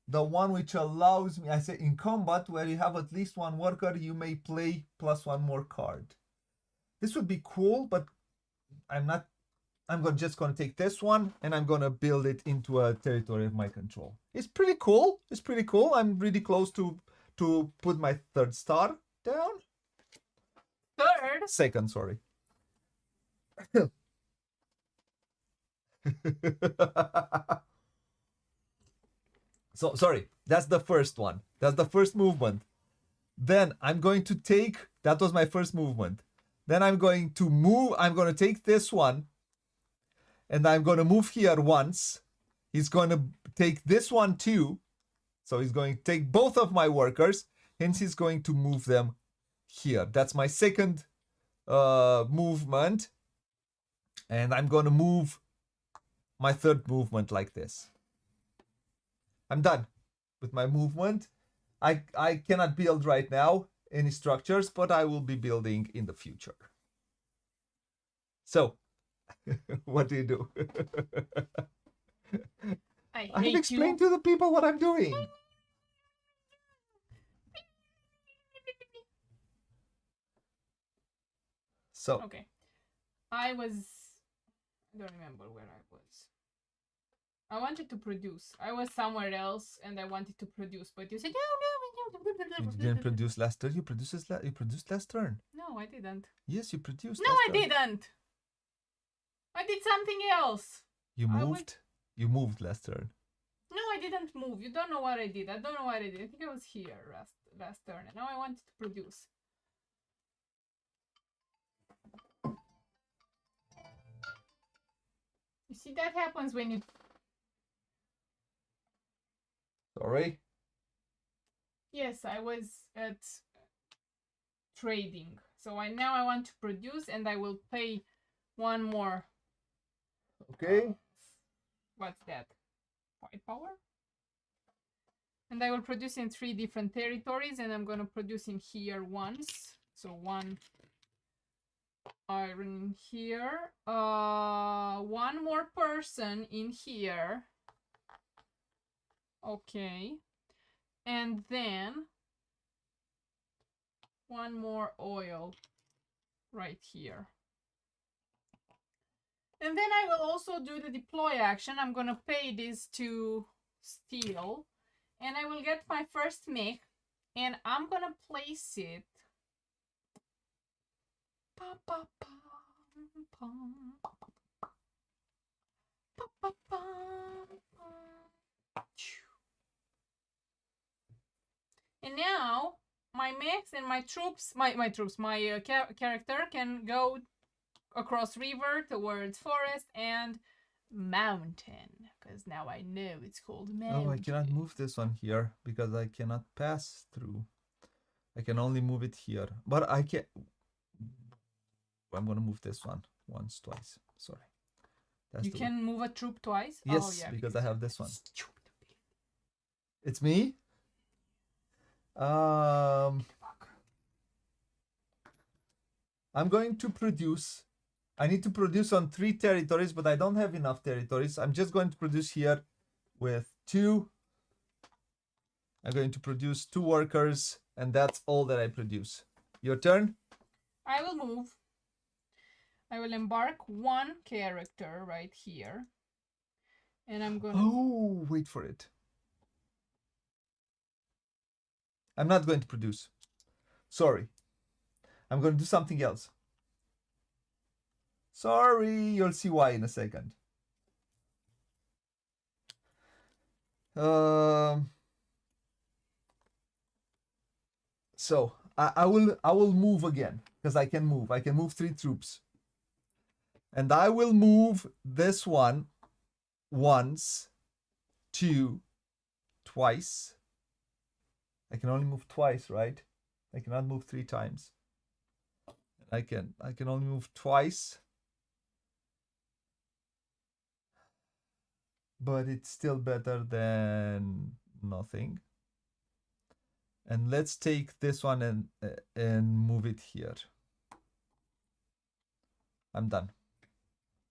the one which allows me. I say in combat where you have at least 1 worker, you may play +1 more card. This would be cool, but I'm just gonna take this one, and I'm gonna build it into a territory of my control. It's pretty cool. I'm really close to put my 3rd star down. 3rd? 2nd, sorry. So sorry, that's the first one. That's the first movement. Then I'm going to take. That was my first movement. Then I'm going to move. I'm going to take this one. And I'm going to move here once. He's going to take this one too. So he's going to take both of my workers. Hence he's going to move them here. That's my second movement. And I'm going to move my third movement like this. I'm done with my movement. I cannot build right now any structures, but I will be building in the future. So, what do you do? I've explained to the people what I'm doing. So. Okay. I don't remember where I was. I wanted to produce. I was somewhere else and I wanted to produce, but you said, no. You didn't produce last turn. You produced last turn. No, I didn't. Yes, you produced. No, I didn't. I did something else. You moved. You moved last turn. No, I didn't move. You don't know what I did. I don't know what I did. I think I was here last turn, and now I wanted to produce. You see, that happens when you... Sorry? Yes, I was at trading. So now I want to produce, and I will pay one more. Okay. What's that? Firepower? And I will produce in 3 different territories, and I'm gonna produce in here once. So 1 iron here. 1 more person in here. Okay. And then 1 more oil right here. And then I will also do the deploy action. I'm gonna pay this to steel. And I will get my first mech. And I'm gonna place it. And now my mechs and my troops, my character can go across river towards forest and mountain, because now I know it's called mountain. Oh, I cannot move this one here because I cannot pass through. I can only move it here, but I can. I'm gonna move this one once, twice. Sorry. You can move a troop twice? Yes, oh, yeah, because I have this one. It's me. I'm going to produce. I need to produce on 3 territories, but I don't have enough territories. I'm just going to produce here with 2. I'm going to produce 2 workers, and that's all that I produce. Your turn. I will move. I will embark 1 character right here. And I'm gonna... Oh, wait for it. I'm not going to produce. Sorry. I'm going to do something else. Sorry, you'll see why in a second. So I will move again because I can move. I can move 3 troops. And I will move this one once, 2, twice. I can only move twice, right? I cannot move 3 times. I can only move twice. But it's still better than nothing. And let's take this one and move it here. I'm done.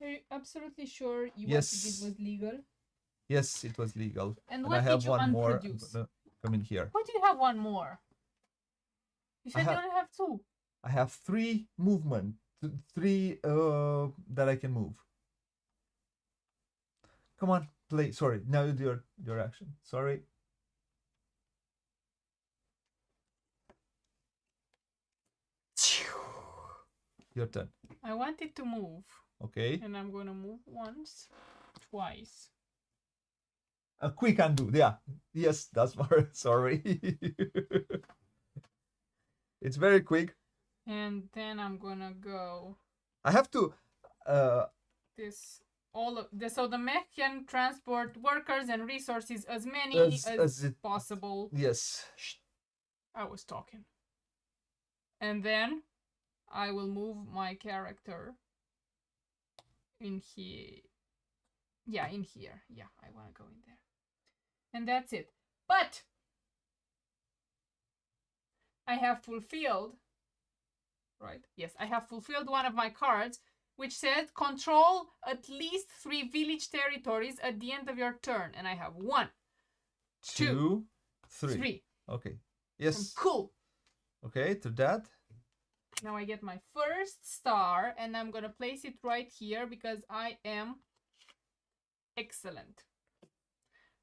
Are you absolutely sure what you did was legal? Yes, it was legal. And I have one more. I'm gonna come in here. Why do you have 1 more? You said you only have 2. I have 3 movement. 3 that I can move. Come on, play. Sorry, now you do your action. Sorry. Your turn. I wanted to move. Okay. And I'm gonna move once, twice. A quick undo. Yeah. Yes, that's more. Sorry. It's very quick. And then I'm gonna go. I have to. This all of the so the mech can transport workers and resources as many as it possible. yes. Shh, I was talking. And then I will move my character in here. Yeah, in here. Yeah, I want to go in there. And that's it. But I have fulfilled, right? Yes, I have fulfilled one of my cards, which said control at least 3 village territories at the end of your turn. And I have 1, 2, 3. Okay. Yes. I'm cool. Okay, to that. Now I get my first star, and I'm gonna place it right here because I am excellent.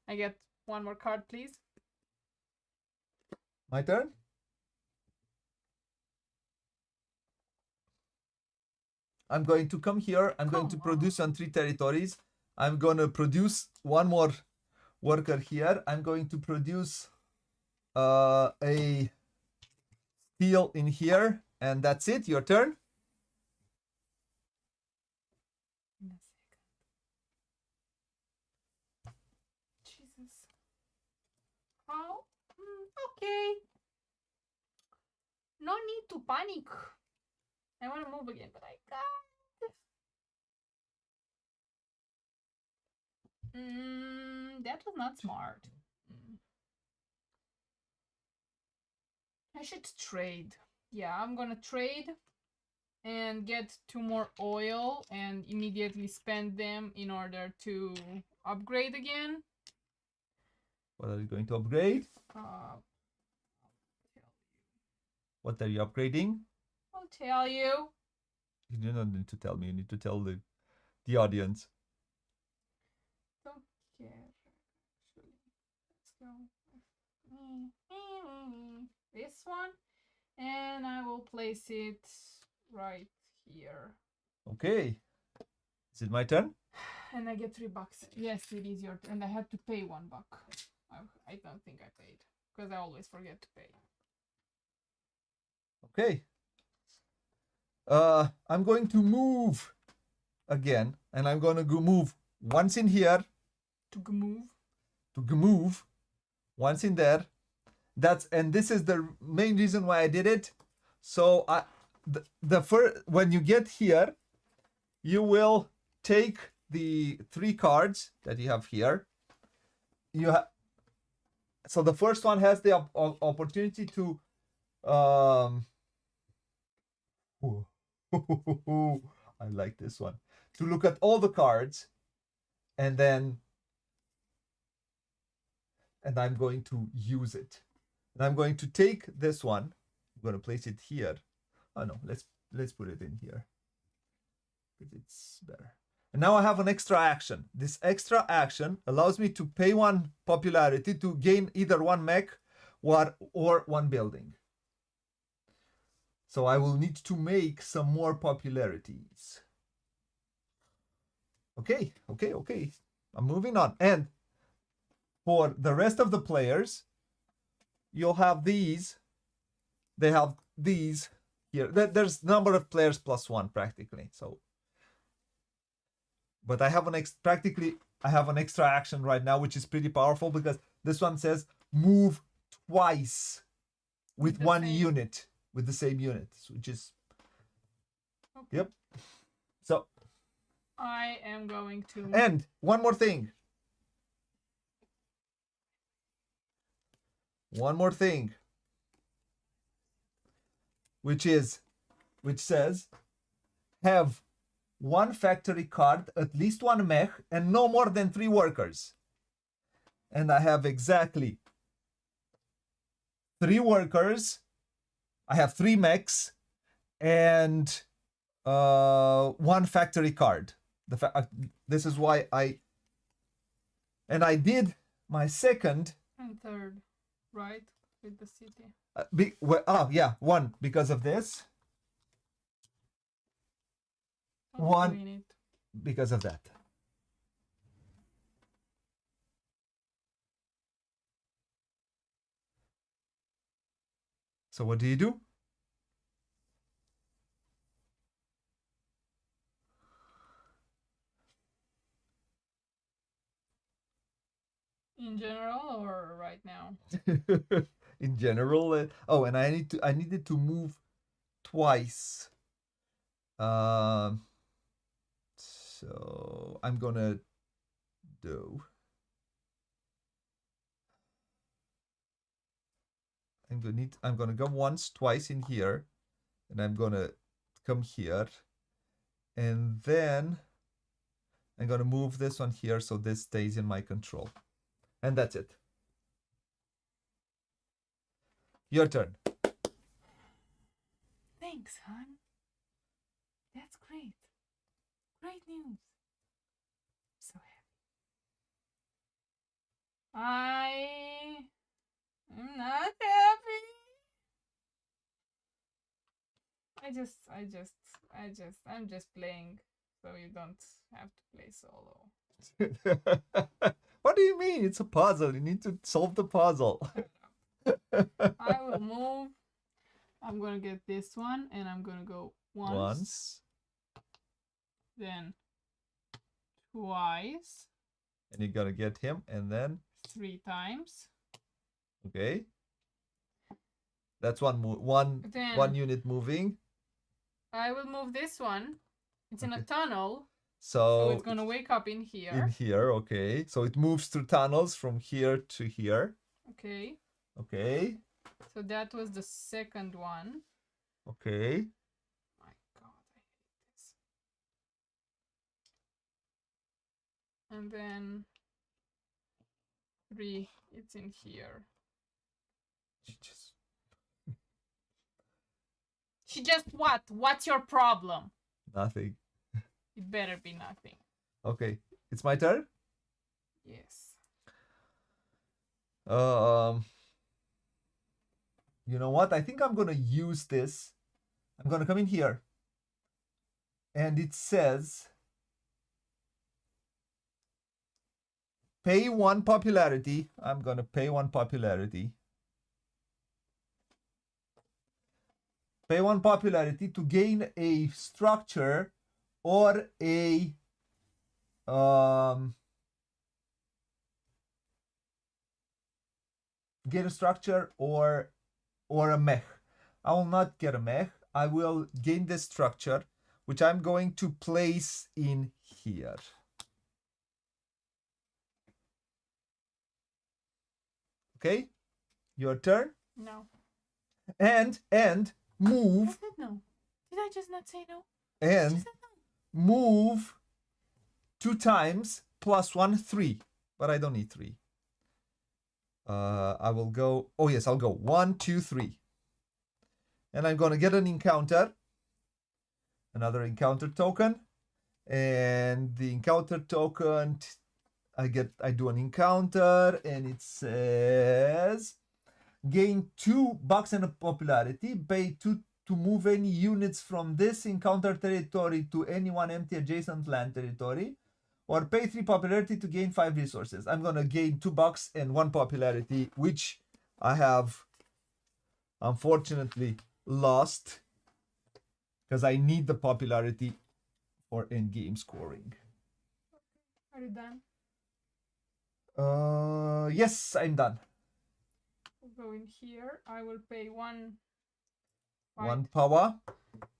I get one more card, please. My turn? I'm going to come here. I'm going to produce on 3 territories. I'm going to produce one more worker here. I'm going to produce a steel in here. And that's it. Your turn. Jesus. How? Okay. No need to panic. I want to move again, but I can't. That was not smart. I should trade. Yeah, I'm gonna trade and get 2 more oil and immediately spend them in order to upgrade again. What are you going to upgrade? What are you upgrading? I'll tell you. You don't need to tell me. You need to tell the audience. Don't care. Let's go. This one. And I will place it right here. Okay. Is it my turn? And I get $3. Yes, it is your turn. And I had to pay $1. I don't think I paid because I always forget to pay. Okay. I'm going to move again, and I'm going to go move once in here. To move. To move once in there. And this is the main reason why I did it. So the first, when you get here, you will take the 3 cards that you have here. So the first one has the opportunity to I like this one. To look at all the cards, and I'm going to use it. And I'm going to take this one. I'm going to place it here. Oh no, let's put it in here because it's better. And now I have an extra action. This extra action allows me to pay 1 popularity to gain either 1 mech or 1 building. So I will need to make some more popularities. Okay. I'm moving on. And for the rest of the players, you'll have these. They have these here. There's number of players plus 1 practically. So, but I have an extra action right now, which is pretty powerful because this one says move twice with 1 unit. With the same unit, which is okay. Yep. So I am going to. And one more thing. Which says have 1 factory card, at least 1 mech, and no more than 3 workers. And I have exactly 3 workers. I have 3 mechs and 1 factory card. This is why I did my second and third, right, with the city. 1 because of this. 1 because of that. So what do you do? In general or right now? In general. Oh, and I needed to move twice. So I'm gonna do. I'm gonna go once, twice in here, and I'm gonna come here, and then I'm gonna move this one here so this stays in my control, and that's it. Your turn. Thanks, hon. That's great. Great news. So happy. I'm not happy. I'm just playing, so you don't have to play solo. What do you mean? It's a puzzle. You need to solve the puzzle. I will move. I'm gonna get this one, and I'm gonna go once. Then twice. And you're gonna get him, and then 3 times. Okay. That's one unit moving. I will move this one. It's in a tunnel. So it's gonna wake up in here. In here, okay. So it moves through tunnels from here to here. Okay. Okay. So that was the second one. Okay. My God, I hate this. And then 3, it's in here. She just what? What's your problem? Nothing. It better be nothing. Okay. It's my turn? Yes. You know what? I think I'm gonna use this. I'm gonna come in here. And it says pay 1 popularity. I'm gonna pay 1 popularity. Pay 1 popularity to gain a structure or a get a structure or a mech. I will not get a mech. I will gain this structure, which I'm going to place in here. Okay, your turn. No. And move. I said no. Did I just not say no? And no. Move 2 times plus 1, 3. But I don't need 3. I will go. Oh yes, I'll go 1, 2, 3. And I'm gonna get an encounter. Another encounter token. And the encounter token, I do an encounter, and it says gain 2 bucks and a popularity. Pay 2 to move any units from this encounter territory to any one empty adjacent land territory, or pay 3 popularity to gain 5 resources. I'm gonna gain 2 bucks and 1 popularity, which I have unfortunately lost because I need the popularity for end game scoring. Are you done? Yes, I'm done. I'll go in here. I will pay 1 power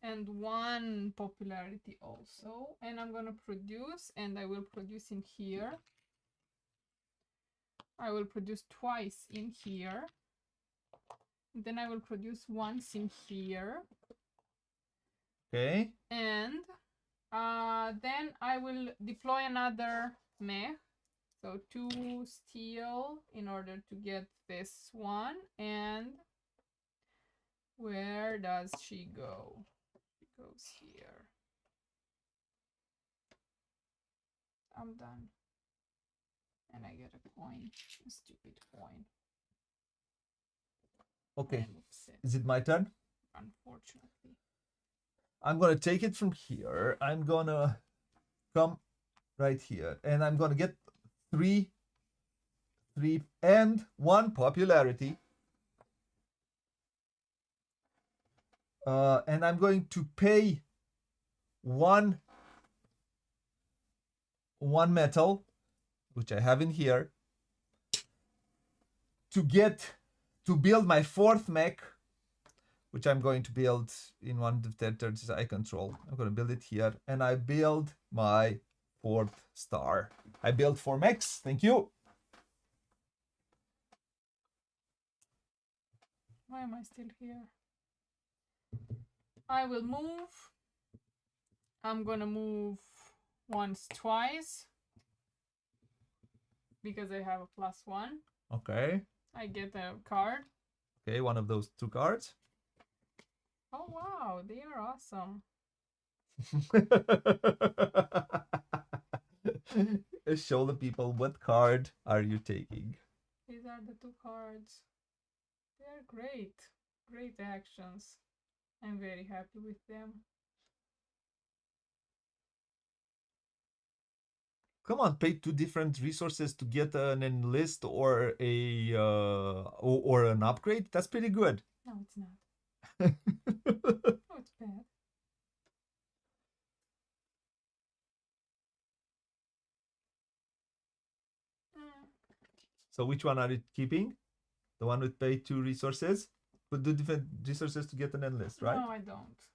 and 1 popularity also, and I'm gonna produce, and I will produce in here. I will produce twice in here. Then I will produce once in here. Okay. And then I will deploy another mech. So 2 steel in order to get this one. And where does she go? She goes here. I'm done. And I get a coin. A stupid coin. Okay. Is it my turn? Unfortunately. I'm gonna take it from here. I'm gonna come right here, and I'm gonna get 3 and 1 popularity. And I'm going to pay 1 metal, which I have in here, to build my fourth mech, which I'm going to build in one of the territories I control. I'm going to build it here, and I build my fourth star. I built 4 mechs. Thank you. Why am I still here? I will move. I'm gonna move once, twice. Because I have a +1. Okay. I get a card. Okay, one of those 2 cards. Oh wow, they are awesome. Show the people what card are you taking. These are the 2 cards. They are great. Great actions. I'm very happy with them. Come on, pay 2 different resources to get an enlist or a or an upgrade. That's pretty good. No, it's not. No, it's bad. So which one are you keeping? The one with pay 2 resources? Put 2 different resources to get an enlist, right? No, I don't.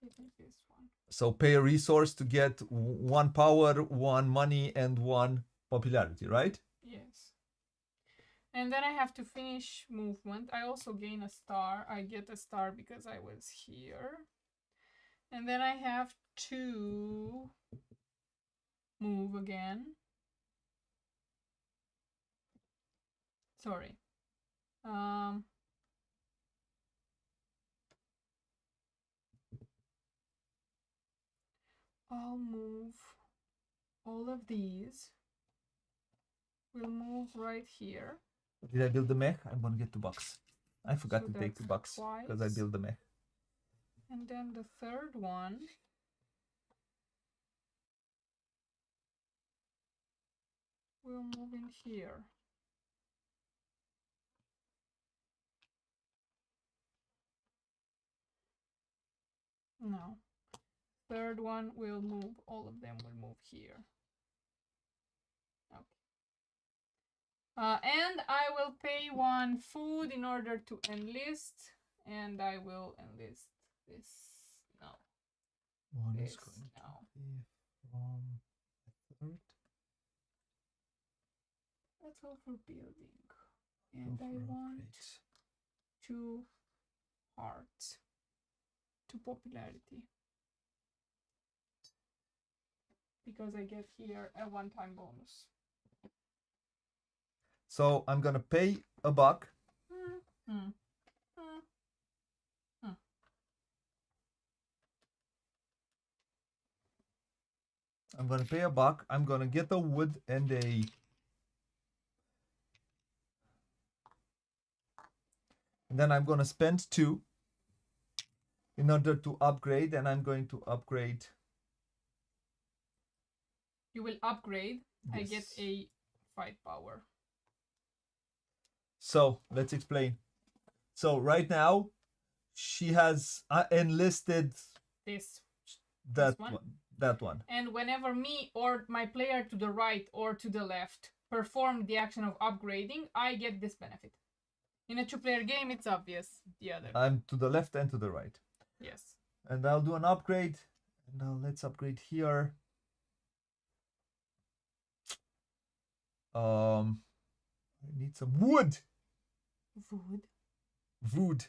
I think this one. So pay a resource to get 1 power, 1 money, and 1 popularity, right? Yes. And then I have to finish movement. I also gain a star. I get a star because I was here. And then I have to move again. Sorry. I'll move all of these. We'll move right here. Did I build the mech? I'm gonna get $2. I forgot So to take that's $2 because I twice. built the mech. And then the third one. We'll move in here. No. Third one will move, all of them will move here. Okay. And I will pay 1 food in order to enlist, and I will enlist this now. One This is going now. to be from the third. That's all for building. And I want Upgrades. 2 hearts, 2 popularity. Because I get here a one-time bonus. So I'm gonna pay $1. I'm gonna pay $1. I'm gonna get a wood and a and then I'm gonna spend 2 in order to upgrade, and I'm going to upgrade. You will upgrade. Yes. I get a fight power. So let's explain. So right now, she has enlisted This that one. one. That one. And whenever me or my player to the right or to the left perform the action of upgrading, I get this benefit. In a 2-player game, it's obvious. The other. I'm to the left and to the right. Yes. And I'll do an upgrade. And now let's upgrade here. I need some wood. Wood. Wood.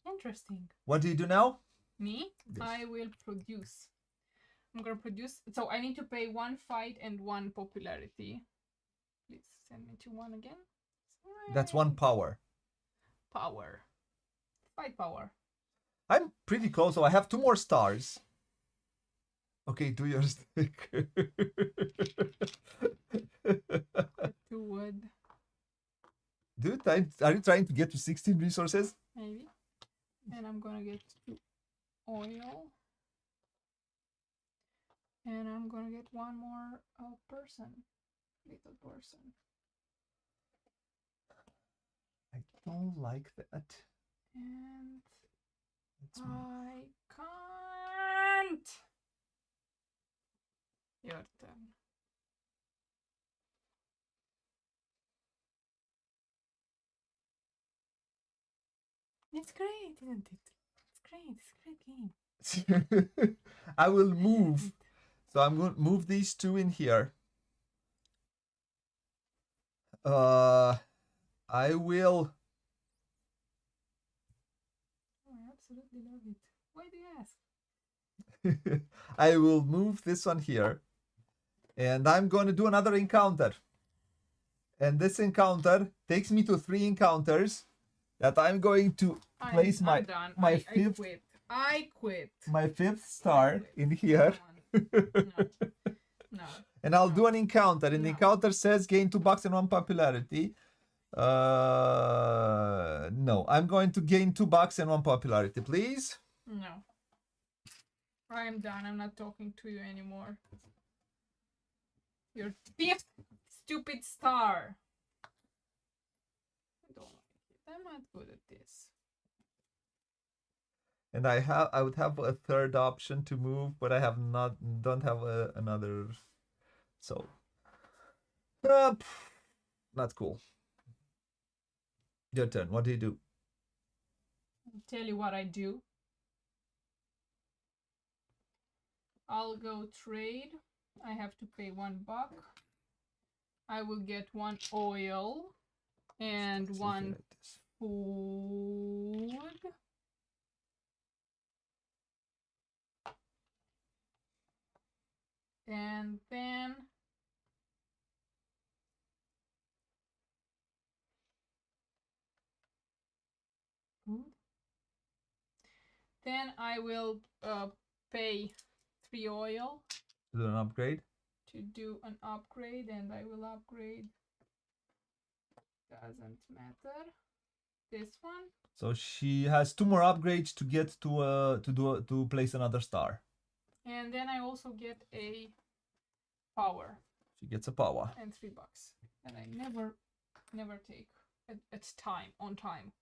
Interesting. What do you do now? Me? Yes. I will produce. I'm gonna produce. So I need to pay 1 fight and 1 popularity. Please send me to 1 again. That's 1 power. Power. Fight power. I'm pretty close, so I have 2 more stars. Okay, do your stick. 2 wood. Dude, are you trying to get to 16 resources? Maybe. And I'm gonna get 2 oil. And I'm gonna get 1 more person. Little person. I don't like that. And Let's I can't. Your turn. It's great, isn't it? It's great. It's a great game. I will I love move. it. So I'm going to move these two in here. I will. Oh, I absolutely love it. Why do you ask? I will move this one here. And I'm going to do another encounter. And this encounter takes me to 3 encounters that I'm going to place I'm done. my I fifth quit. I quit. my 5th star quit. in here. No. No. And I'll No. do an encounter. And the No. encounter says gain 2 bucks and 1 popularity. No, I'm going to gain 2 bucks and 1 popularity, please. No. I'm done. I'm not talking to you anymore. Your 5th stupid star. I don't like it. I'm not good at this. And I would have a third option to move, but I don't have another. So not cool. Your turn. What do you do? I'll tell you what I do. I'll go trade. I have to pay 1 buck. I will get 1 oil and 1 food. And then I will pay 3 oil Do an upgrade. to do an upgrade, and I will upgrade. Doesn't matter. This one. So she has 2 more upgrades to get to place another star. And then I also get a power. She gets a power. And 3 bucks. And I never take at time, on time.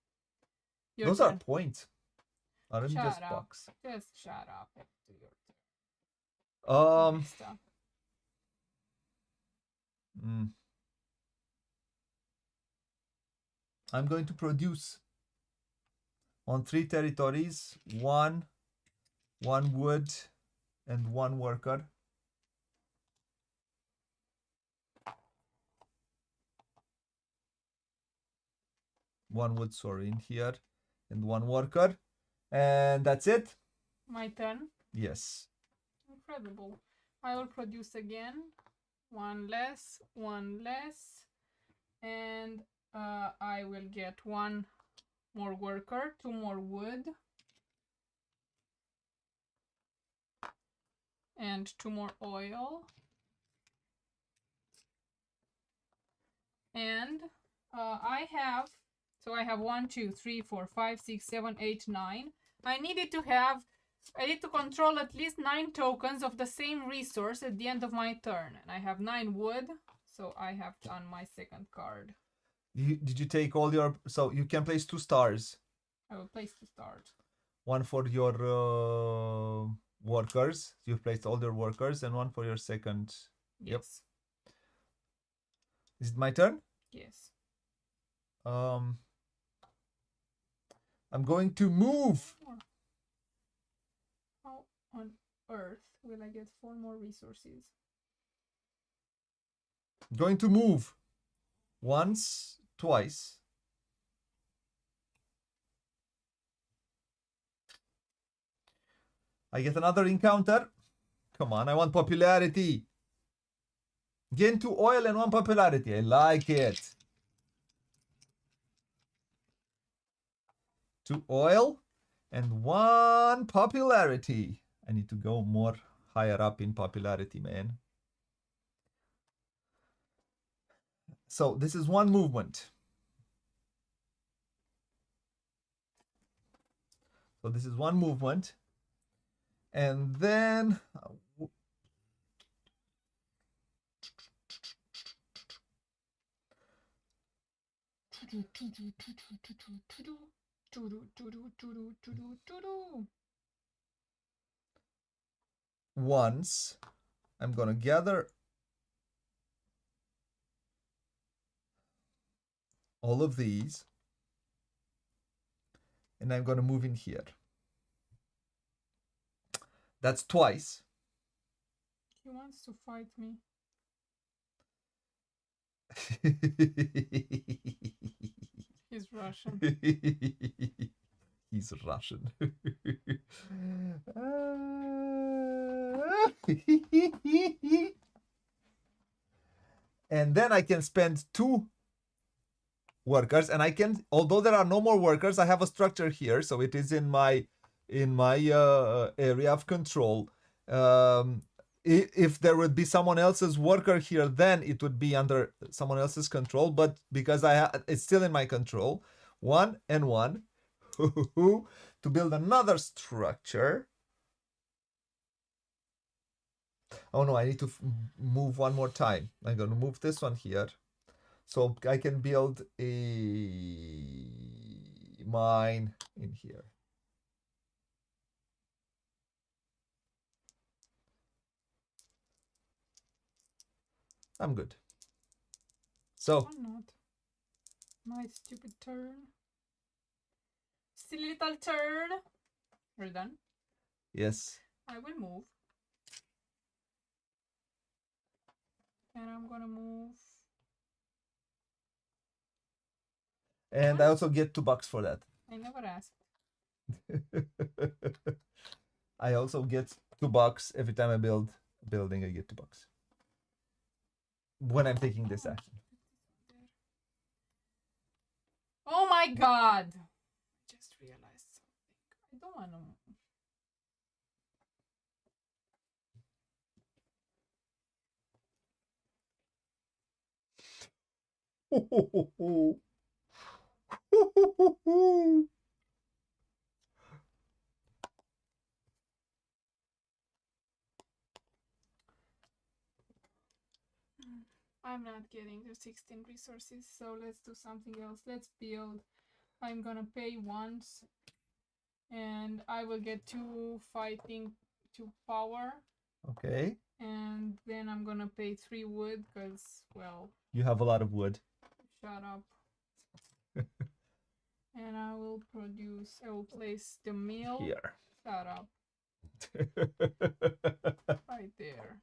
Those are points. Aren't Shut just up. bucks. Just shut up. Do your stuff. I'm going to produce on 3 territories, one wood and 1 worker. One wood, sorry, in here, and 1 worker. And that's it. My turn. Yes. Incredible. I will produce again. 1 less, 1 less. And I will get 1 more worker, 2 more wood. And 2 more oil. And I have 1, 2, 3, 4, 5, 6, 7, 8, 9. I need to control at least 9 tokens of the same resource at the end of my turn. And I have 9 wood, so I have done my second card. Did you take all your... So you can place 2 stars. I will place 2 stars. 1 for your workers. You've placed all your workers, and 1 for your second. Yes. Yep. Is it my turn? Yes. I'm going to move. How on earth will I get 4 more resources? I'm going to move once, twice. I get another encounter. Come on, I want popularity. Gain 2 oil and 1 popularity. I like it. 2 oil and 1 popularity. I need to go more higher up in popularity, man. So this is 1 movement. So this is 1 movement. And then once I'm gonna gather all of these, and I'm gonna move in here. That's twice. He wants to fight me. He's Russian. He's Russian. And then I can spend 2 workers, and I can, although there are no more workers, I have a structure here, so it is in my area of control. If there would be someone else's worker here, then it would be under someone else's control, but because it's still in my control. 1 and 1 to build another structure. Oh no, I need to move one more time. I'm going to move this one here, so I can build a mine in here. I'm good. So I'm not. My stupid turn. Silly little turn. You're done? yes. I will move. And I'm gonna move. And What? I also get $2 for that. I never asked. I also get $2 every time I build a building. I get $2 when I'm taking this action. Oh my god! I just realized something. I don't want to. I'm not getting the 16 resources, so let's do something else. Let's build. I'm gonna pay once, and I will get 2 fighting, 2 power. Okay. And then I'm gonna pay 3 wood, because, well... You have a lot of wood. Shut up. And I will place the mill. Here. Shut up. Right there.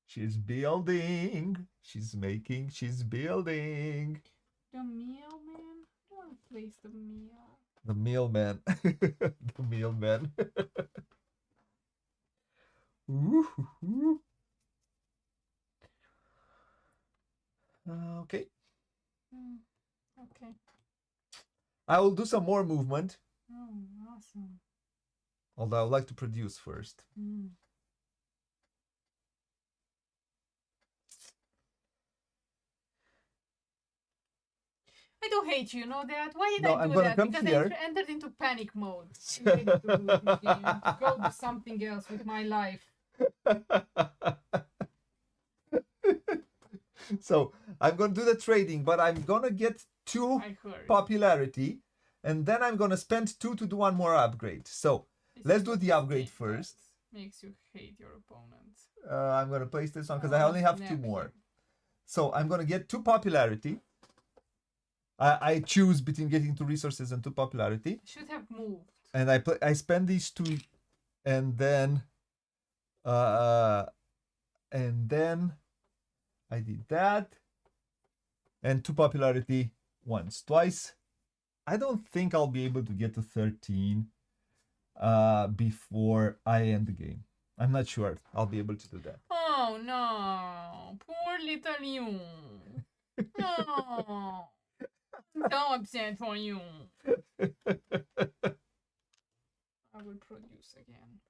She's building. She's building. The meal, man? Don't place the meal. The mealman. The mealman. Okay. Okay. I will do some more movement. Oh, awesome. Although I would like to produce first. I do hate you, know that? Why did No, I I'm do gonna that? come Because here. I entered into panic mode. I'm ready to do this game. To go do something else with my life. So I'm gonna do the trading, but I'm gonna get 2 I heard. popularity, and then I'm gonna spend 2 to do one more upgrade. So This let's is do what the this upgrade game first. does. Makes you hate your opponent. I'm gonna place this one because I only have 2 more. Him. So I'm gonna get 2 popularity. I choose between getting 2 resources and 2 popularity. Should have moved. And I spend these 2, and then I did that, and 2 popularity twice. I don't think I'll be able to get to 13 before I end the game. I'm not sure I'll be able to do that. Oh no, poor little you. No, I'm so upset for you. I will produce again.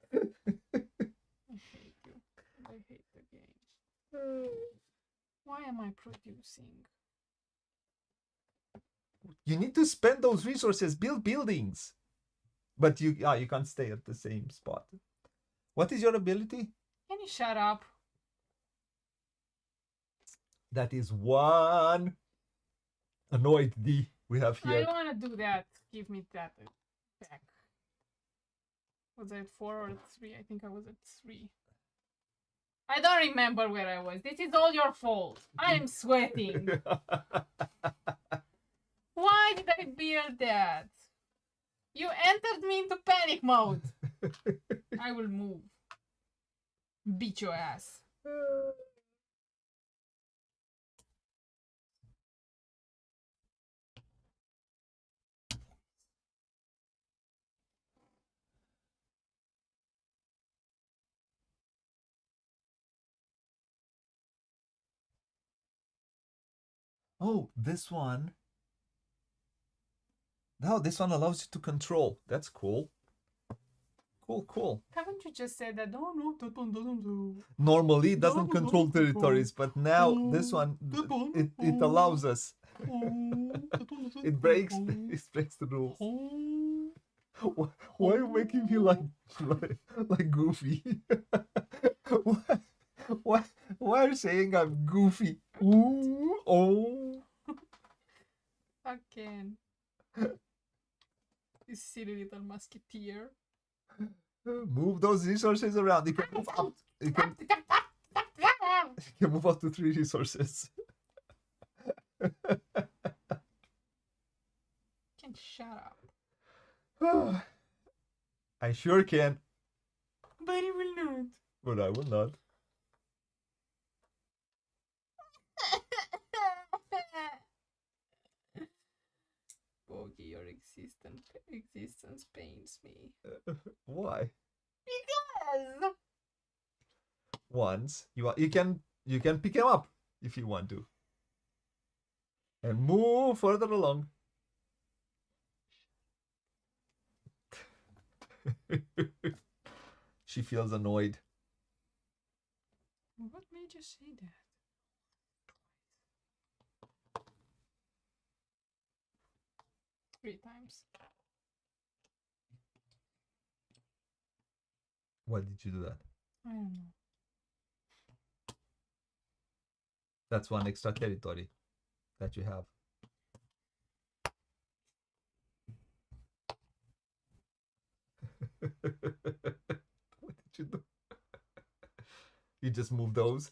I hate you. I hate the game. Why am I producing? You need to spend those resources, build buildings. But you can't stay at the same spot. What is your ability? Can you shut up? That is 1 annoyed D we have here. I don't want to do that. Give me that back. Was I at 4 or 3? I think I was at 3. I don't remember where I was. This is all your fault. I'm sweating. Why did I build that? You entered me into panic mode. I will move. Beat your ass. Oh, this one. No, this one allows you to control. That's cool. Cool. Haven't you just said that? No, that one doesn't do. Normally, it doesn't control territories, but now this one, it allows us. It breaks the rules. Why are you making me like Goofy? why are you saying I'm Goofy? Ooh, oh. Again. You silly little musketeer. Move those resources around. You can move out. You can move out to 3 resources. Can shut up. I sure can. But he will not. But I will not. Booghy, your existence pains me. Why? Because Once you can pick him up if you want to, and move further along. She feels annoyed. What made you say that? Three times. Why did you do that? I don't know. That's one extra territory that you have. What did you do? You just move those.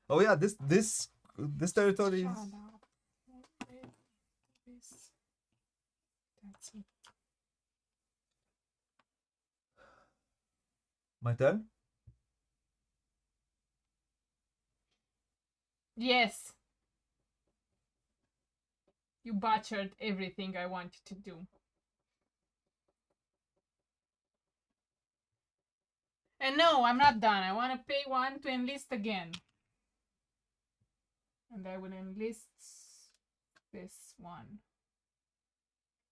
Oh yeah, this territory is... Shut up. That's it. My turn? Yes. You butchered everything I wanted to do. And no, I'm not done. I want to pay one to enlist again. And I will enlist this one.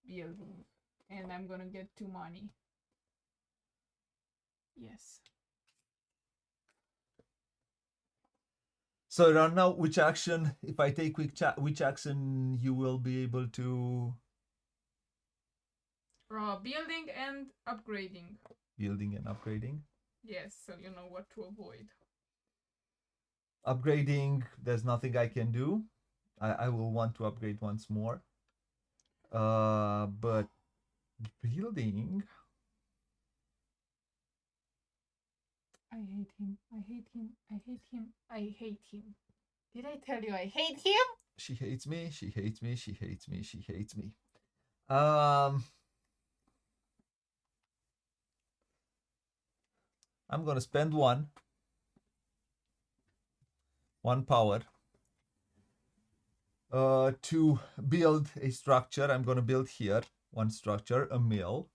Building. And I'm gonna get 2 money. Yes. So right now, which action, if I take which action you will be able to... Building and upgrading. Building and upgrading. Yes, so you know what to avoid. Upgrading, there's nothing I can do. I will want to upgrade once more. But building... I hate him. I hate him. I hate him. I hate him. Did I tell you I hate him? She hates me. She hates me. She hates me. She hates me. I'm gonna spend one power to build a structure. I'm gonna build here one structure, a mill,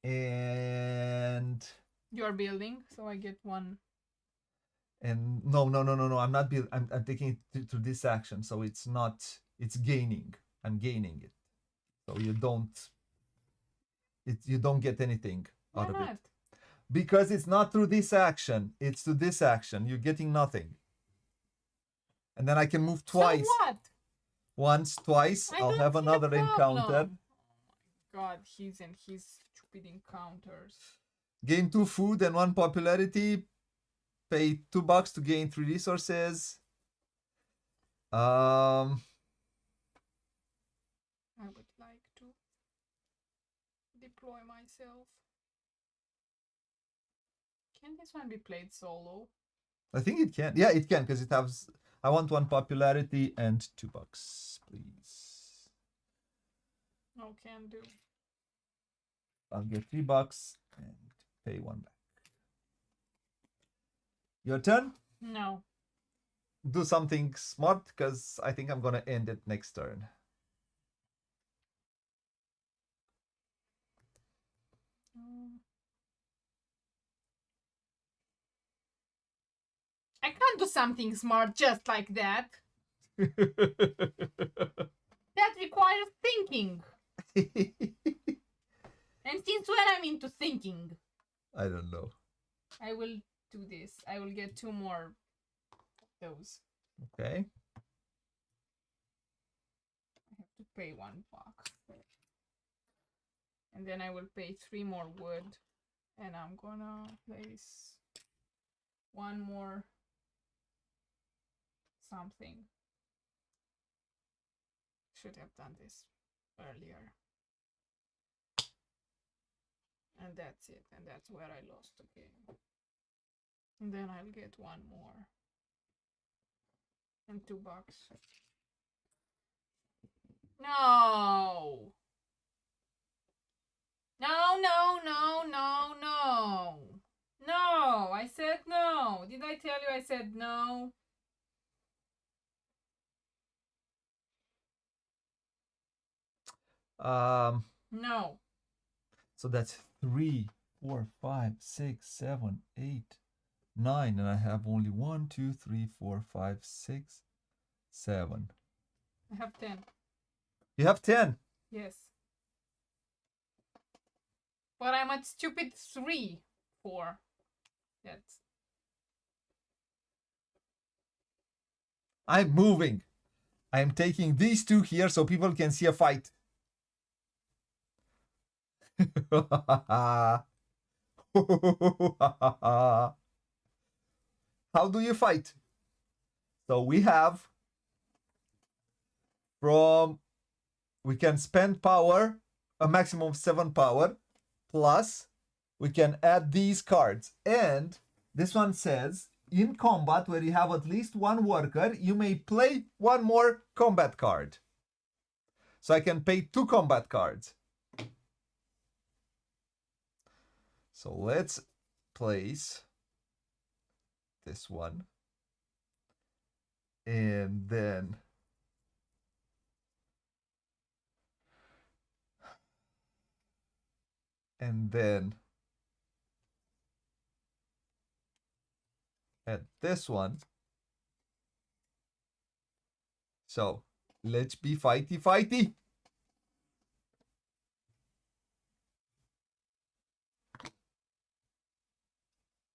and You're building, so I get one. And no, I'm not building. I'm taking it to this action, so it's not. It's gaining. I'm gaining it, so you don't. You don't get anything out of it because it's not through this action. It's to this action. You're getting nothing. And then I can move twice. So what? Once, twice. I'll have another encounter. Oh my god, he's and his stupid encounters. Gain 2 food and 1 popularity. Pay $2 to gain 3 resources. I would like to deploy myself. Can this one be played solo? I think it can. Yeah, it can because it has. I want 1 popularity and $2, please. No, can do. I'll get $3 and pay 1 back. Your turn. No. Do something smart because I think I'm gonna end it next turn. I can't do something smart just like that. That requires thinking. And since when I'm into thinking? I don't know. I will do this. I will get 2 more of those. Okay. I have to pay $1. And then I will pay 3 more wood. And I'm gonna place 1 more something. Should have done this earlier. And that's it. And that's where I lost the game. And then I'll get 1 more. And $2. No! No, no, no, no, no. No, I said no. Did I tell you I said no? No. So that's 3, 4, 5, 6, 7, 8, 9, and I have only 1, 2, 3, 4, 5, 6, 7. I have 10. You have 10. Yes. But I'm at stupid 3, 4. That's. I'm moving. I'm taking these 2 here so people can see a fight. How do you fight? So we have we can spend power, a maximum of 7 power, plus we can add these cards. And this one says, in combat where you have at least 1 worker, you may play 1 more combat card. So I can pay 2 combat cards. So let's place this one. And then add this one. So let's be fighty fighty.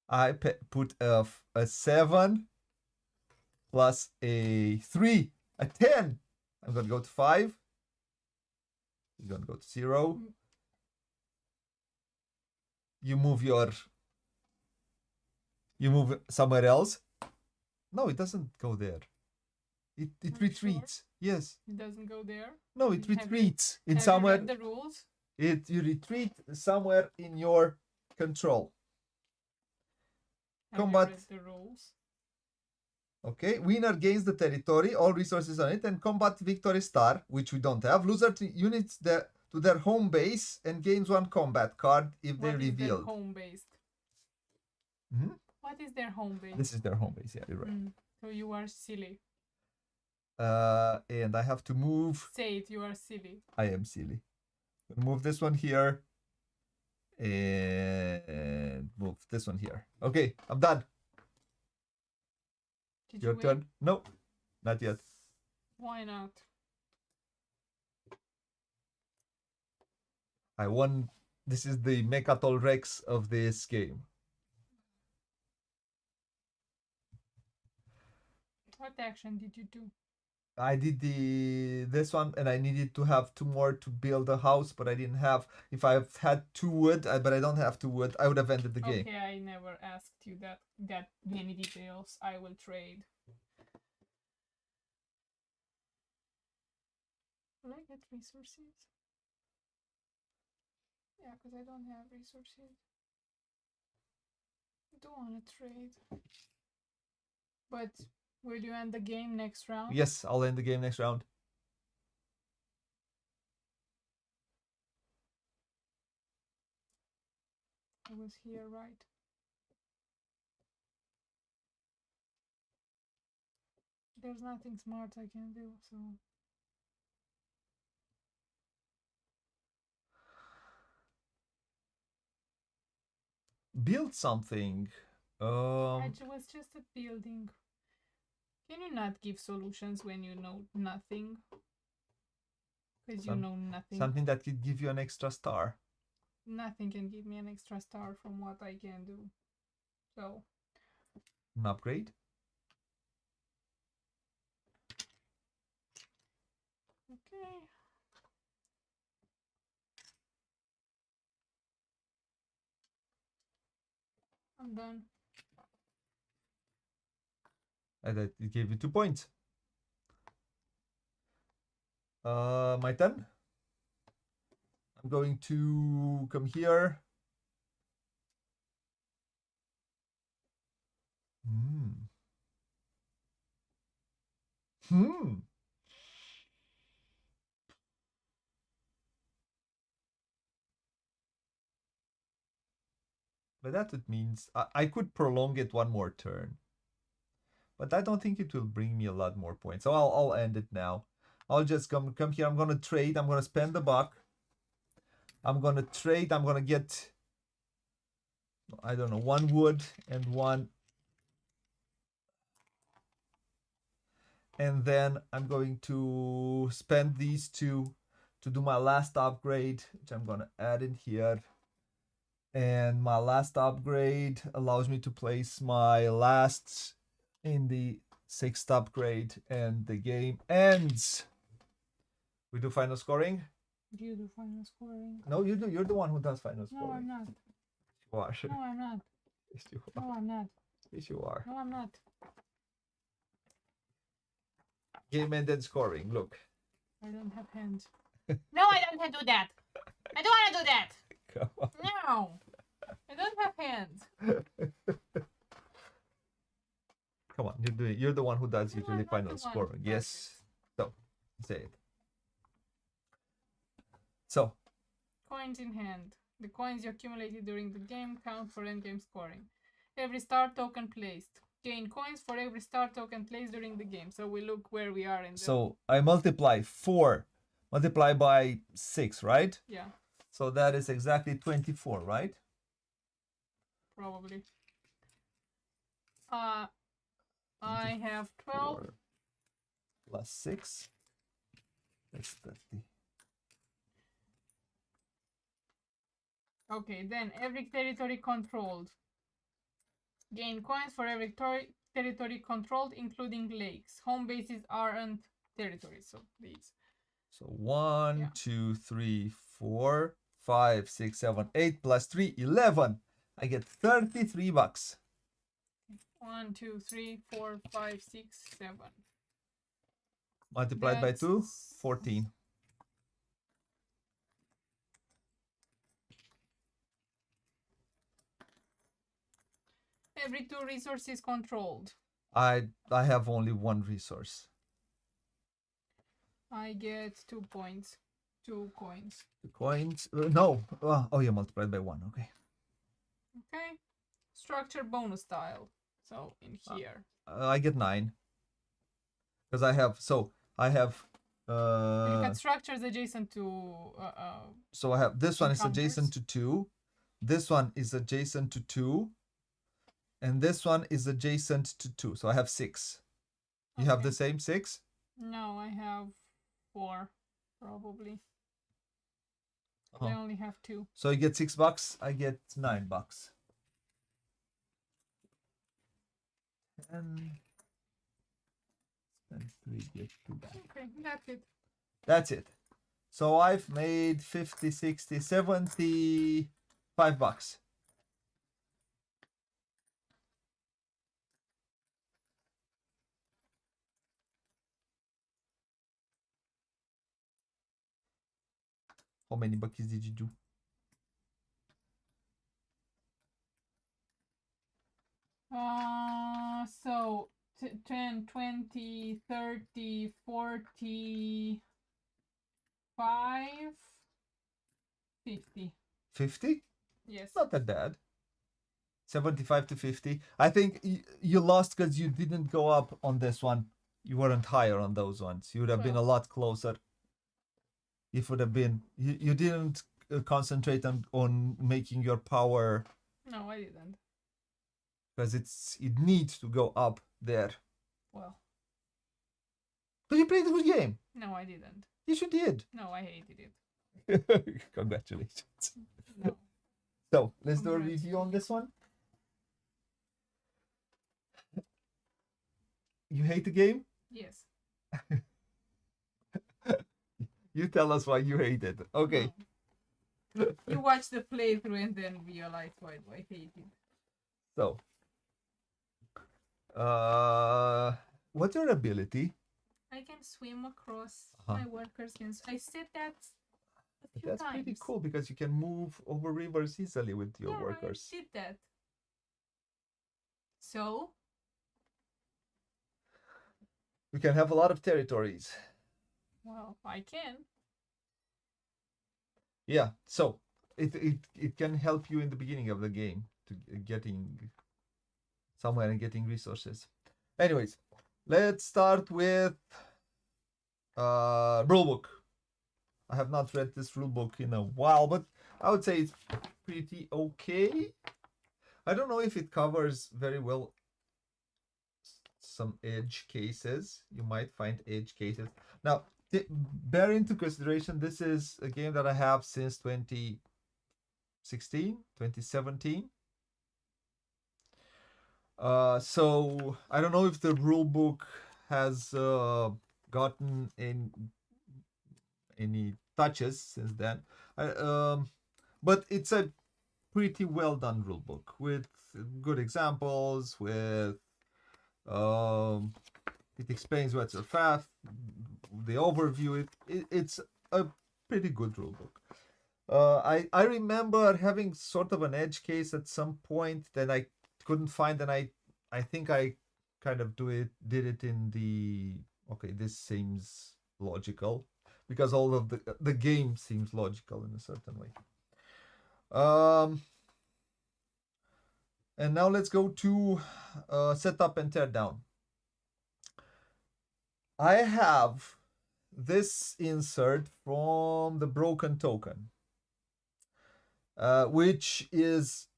I put a 7 plus a 3, a 10. I'm gonna go to 5. You're gonna go to 0. You move somewhere else. No, it doesn't go there. It retreats. Sure? Yes. It doesn't go there. No, it retreats in have somewhere. You read the rules? You retreat somewhere in your control. Have Combat. You read the rules? Okay, winner gains the territory, all resources on it, and combat victory star, which we don't have. Loser units to their home base and gains 1 combat card if they reveal. Home based. Mm-hmm. What is their home base? This is their home base. Yeah, you're right. So you are silly. And I have to move. Say it. You are silly. I am silly. Move this one here. And move this one here. Okay, I'm done. Did Your turn? No, not yet. Why not? I won. This is the Mechatol Rex of this game. What action did you do? I did this one, and I needed to have 2 more to build a house, but I didn't have. If I had 2 wood, but I don't have 2 wood, I would have ended the game. Okay, I never asked you that many details. I will trade. Will I get resources? Yeah, because I don't have resources. I don't want to trade. But will you end the game next round? Yes, I'll end the game next round. I was here, right? There's nothing smart I can do, so. Build something. It was just a building. Can you not give solutions when you know nothing? Because you know nothing. Something that could give you an extra star. Nothing can give me an extra star from what I can do. So. An upgrade. Okay. I'm done. And it gave you 2 points. My turn. I'm going to come here. But that it means I could prolong it one more turn. But I don't think it will bring me a lot more points. So I'll end it now. I'll just come here. I'm gonna trade. I'm gonna spend the buck. I'm gonna trade. I'm gonna get, I don't know, 1 wood and 1. And then I'm going to spend these 2 to do my last upgrade, which I'm gonna add in here. And my last upgrade allows me to place my last in the 6th upgrade, and the game ends. We do final scoring? You do final scoring. No, you do. You're the one who does final scoring. No, I'm not. You are. No, I'm not. Yes, you are. No, I'm not. Yes, you are. No, I'm not. Game ended scoring. Look. I don't have hands. No, I don't want to do that. I don't want to do that. Come on. No. I don't have hands. Come on, you're the one who does No, usually I'm not final the one scoring. who does Yes. So say it. So Coins in hand. The coins you accumulated during the game count for endgame scoring. Every star token placed. Gain coins for every star token placed during the game. So we look where we are in the... So I multiply 4, multiply by 6, right? Yeah. So that is exactly 24, right? Probably. I have 12. Plus 6. That's 30. Okay, then every territory controlled. Gain coins for every territory controlled, including lakes. Home bases aren't territories, so these. So 1, Yeah. 2, 3, 4, 5, 6, 7, 8 plus 3, 11. I get 33 bucks. 1, 2, 3, 4, 5, 6, 7. Multiplied by 2, 14. Every 2 resources controlled. I have only 1 resource. I get 2 points. 2 coins. 2 coins. No. Oh, you multiplied by 1. Okay. Okay. Structure bonus tile. So in here. I get 9. Because I have, You got structures adjacent to... so I have, this one is encounters. adjacent to 2. This one is adjacent to 2. And this one is adjacent to 2. So I have 6. You have the same 6? No, I have 4, probably. I only have 2. So you get 6 bucks. I get 9 bucks. And spend 3, get 2 back. Okay, that's it. That's it. So I've made 50, 60, 75 bucks. How many buckies did you do? So 10, 20, 30, 45, 50. 50? Yes. Not that bad. 75 to 50. I think you lost because you didn't go up on this one. You weren't higher on those ones. You would have been a Well. lot closer. If would have been you didn't concentrate on making your power No, I didn't. because it needs to go up there. Well. But you played a good game. No, I didn't. Yes, you did. No, I hated it. Congratulations. No. So let's do a review on this one. You hate the game? Yes. You tell us why you hate it. Okay. No. You watch the playthrough and then realize why do I hate it. So, what's your ability? I can swim across. Uh-huh. My workers can. I said that a few That's times. pretty cool because you can move over rivers easily with your workers. I did that. So? You can have a lot of territories. Well, I can. Yeah, so it can help you in the beginning of the game to getting somewhere and getting resources. Anyways, let's start with rulebook. I have not read this rulebook in a while, but I would say it's pretty okay. I don't know if it covers very well some edge cases. You might find edge cases. Now, bear into consideration, this is a game that I have since 2016, 2017. So I don't know if the rule book has gotten any touches since then. But it's a pretty well done rule book with good examples, with it explains what's a fast, the overview. It's a pretty good rule book. I remember having sort of an edge case at some point that I couldn't find, and I think I kind of did it in the okay. This seems logical because all of the game seems logical in a certain way. And now let's go to setup and tear down. I have this insert from the Broken Token, which is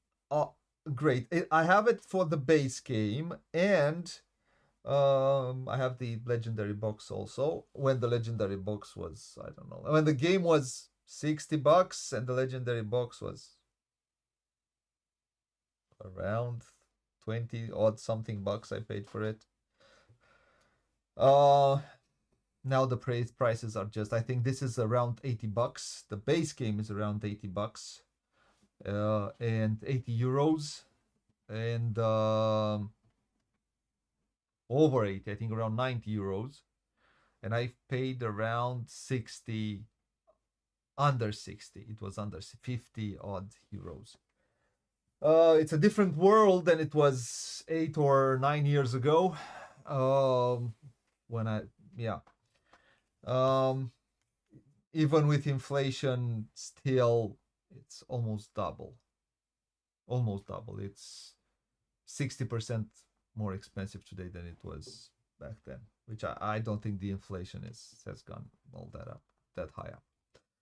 great. I have it for the base game, and I have the legendary box also. When the legendary box was, I don't know, when the game was $60 and the legendary box was around 20 odd something bucks I paid for it. Now the prices are just, I think this is around $80. The base game is around $80 and 80 euros, and over 80, I think around 90 euros, and I paid around 60, under 60. It was under 50 odd euros. It's a different world than it was 8 or 9 years ago. When even with inflation, still it's almost double. It's 60% more expensive today than it was back then, which I don't think the inflation has gone all that high up.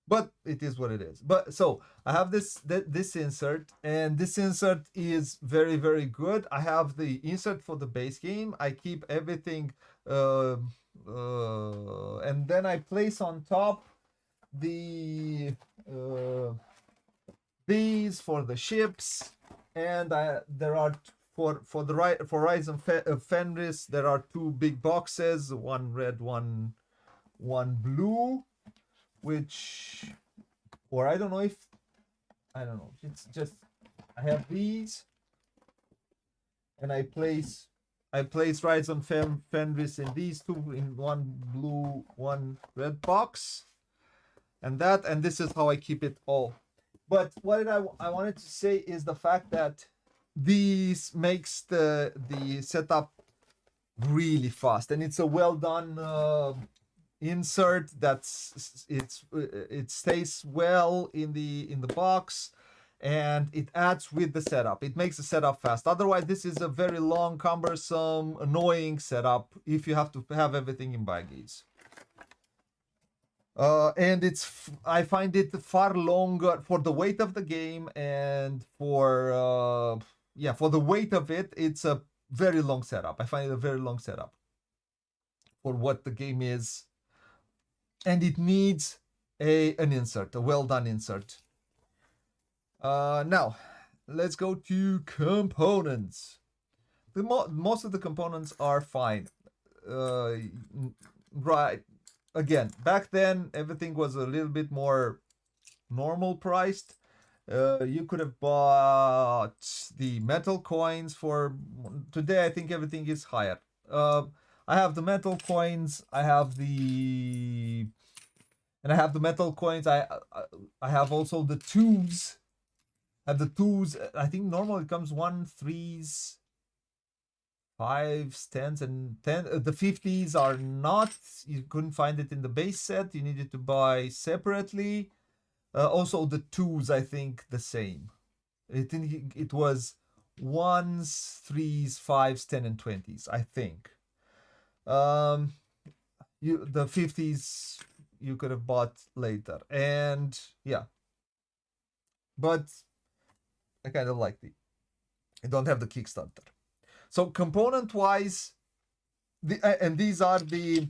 But it is what it is. But so I have this insert, and this insert is very, very good. I have the insert for the base game. I keep everything, and then I place on top the these for the ships, and there are for Rise of Fenris, there are two big boxes, one red, one blue, which, or I don't know, it's just I have these, and I place Rise on Fenris in these two, in one blue, one red box, and this is how I keep it all. But what I wanted to say is the fact that these makes the setup really fast, and it's a well done insert. It stays well in the box, and it adds with the setup. It makes the setup fast. Otherwise, this is a very long, cumbersome, annoying setup if you have to have everything in baggies. And I find it far longer for the weight of the game, and for the weight of it, it's a very long setup. I find it a very long setup for what the game is, and it needs an insert, a well done insert. Now, let's go to components. Most of the components are fine. Right. Again, back then everything was a little bit more normal priced. You could have bought the metal coins for today. I think everything is higher. I have the metal coins. I have the metal coins. I have also the twos. Have the twos. I think normally it comes 1, 3s, 5s, 10s, and 10. The 50s are not. You couldn't find it in the base set. You needed to buy separately. Also, the twos, I think, the same. I think it was 1s, 3s, 5s, 10, and 20s, I think. The 50s you could have bought later. And yeah. But I kind of like I don't have the Kickstarter. So component-wise, and these are the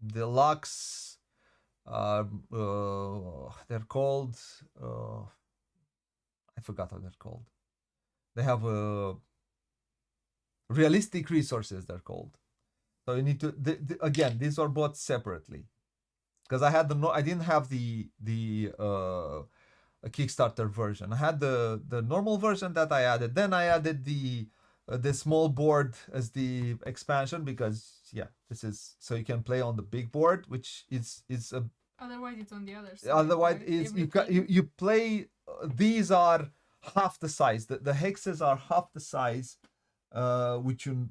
deluxe. They're called. I forgot how they're called. They have realistic resources. They're called. So you need to. Again, these are bought separately, because I didn't have the a Kickstarter version. I had the normal version that I added. Then I added the small board as the expansion, because this is so you can play on the big board, which is a. Otherwise, it's on the other side. Otherwise, is you play. These are half the size. The hexes are half the size, which you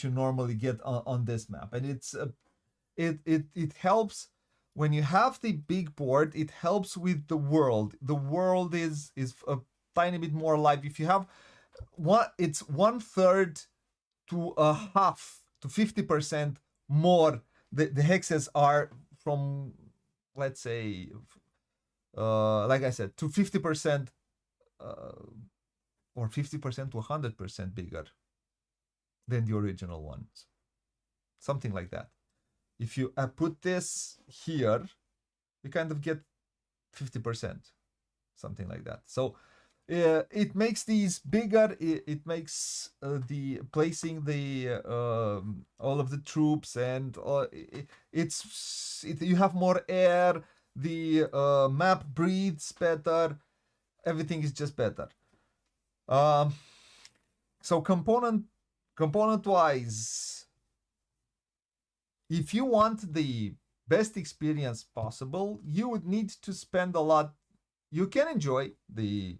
normally get on this map, and it helps. When you have the big board, it helps with the world. The world is a tiny bit more alive. If you have it's 1/3 to a half to 50% more. The hexes are from, let's say, like I said, to 50%, or 50% to 100% bigger than the original ones. Something like that. If you put this here, you kind of get 50%, something like that. So it makes these bigger. It makes the placing the all of the troops, and you have more air. The map breathes better. Everything is just better. So component wise, if you want the best experience possible, you would need to spend a lot. You can enjoy the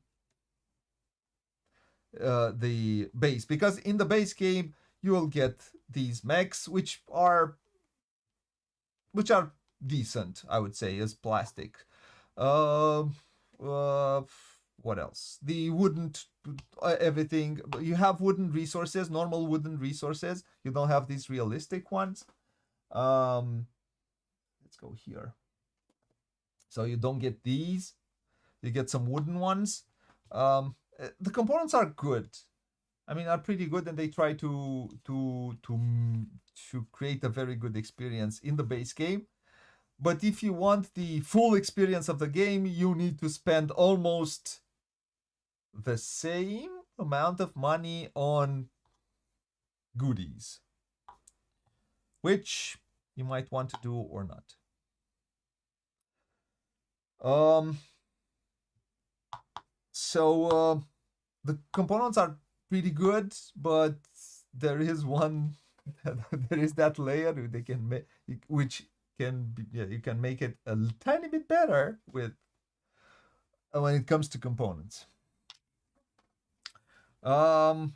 base, because in the base game you will get these mechs, which are decent, I would say, as plastic. What else? The wooden everything. You have wooden resources, normal wooden resources. You don't have these realistic ones. Let's go here. So you don't get these. You get some wooden ones. The components are good. I mean, are pretty good, and they try to create a very good experience in the base game. But if you want the full experience of the game, you need to spend almost the same amount of money on goodies, which you might want to do or not. So the components are pretty good, but there is one there is that layer they can make, which can be, you can make it a tiny bit better with when it comes to components. And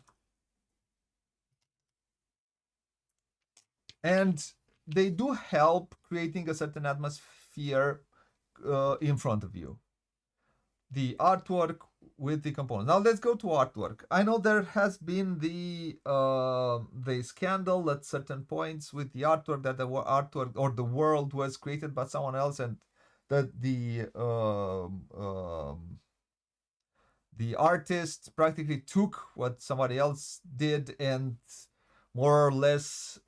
they do help creating a certain atmosphere in front of you. The artwork with the components. Now let's go to artwork. I know there has been the scandal at certain points with the artwork, that the artwork or the world was created by someone else, and that the artist practically took what somebody else did and more or less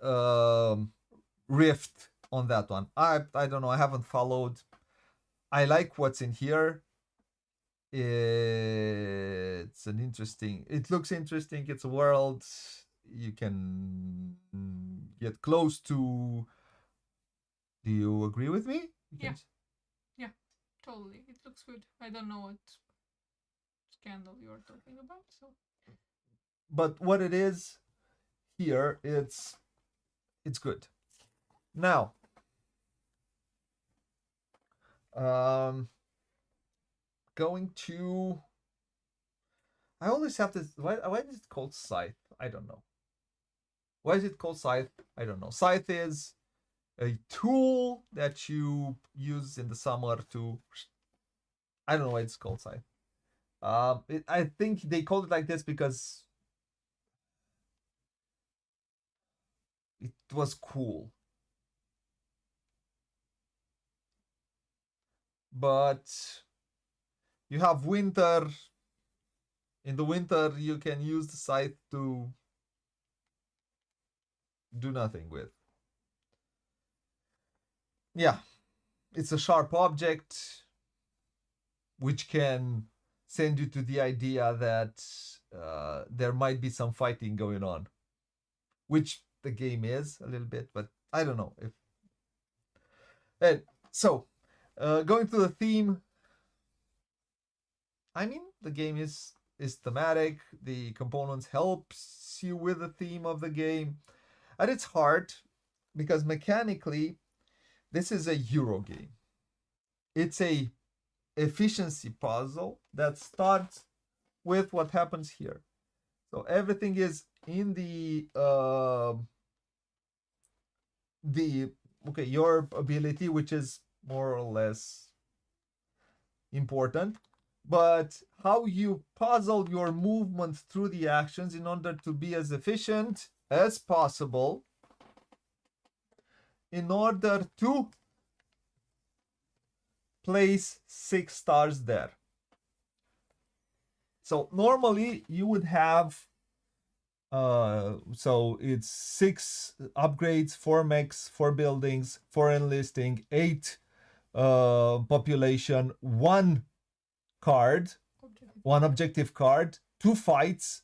riffed on that one. I don't know. I haven't followed. I like what's in here. It's an interesting. It looks interesting. It's a world you can get close to. Do you agree with me? Yeah, totally. It looks good. I don't know what scandal you're talking about. So, but what it is here, it's good. Now, going to. I always have this. Why is it called Scythe? I don't know. Why is it called Scythe? I don't know. Scythe is a tool that you use in the summer to. I don't know why it's called Scythe. I think they called it like this because it was cool. But you have winter. In the winter, you can use the scythe to do nothing with. Yeah, it's a sharp object which can send you to the idea that there might be some fighting going on, which the game is a little bit, but I don't know if. And so, going to the theme. I mean, the game is thematic. The components helps you with the theme of the game. At its heart, because mechanically, this is a Euro game. It's a efficiency puzzle that starts with what happens here. So everything is in the your ability, which is more or less important, but how you puzzle your movement through the actions in order to be as efficient as possible in order to place 6 stars there. So normally you would have so it's 6 upgrades, 4 mechs, 4 buildings, 4 enlisting, 8 population, 1 card, 1 objective card, 2 fights.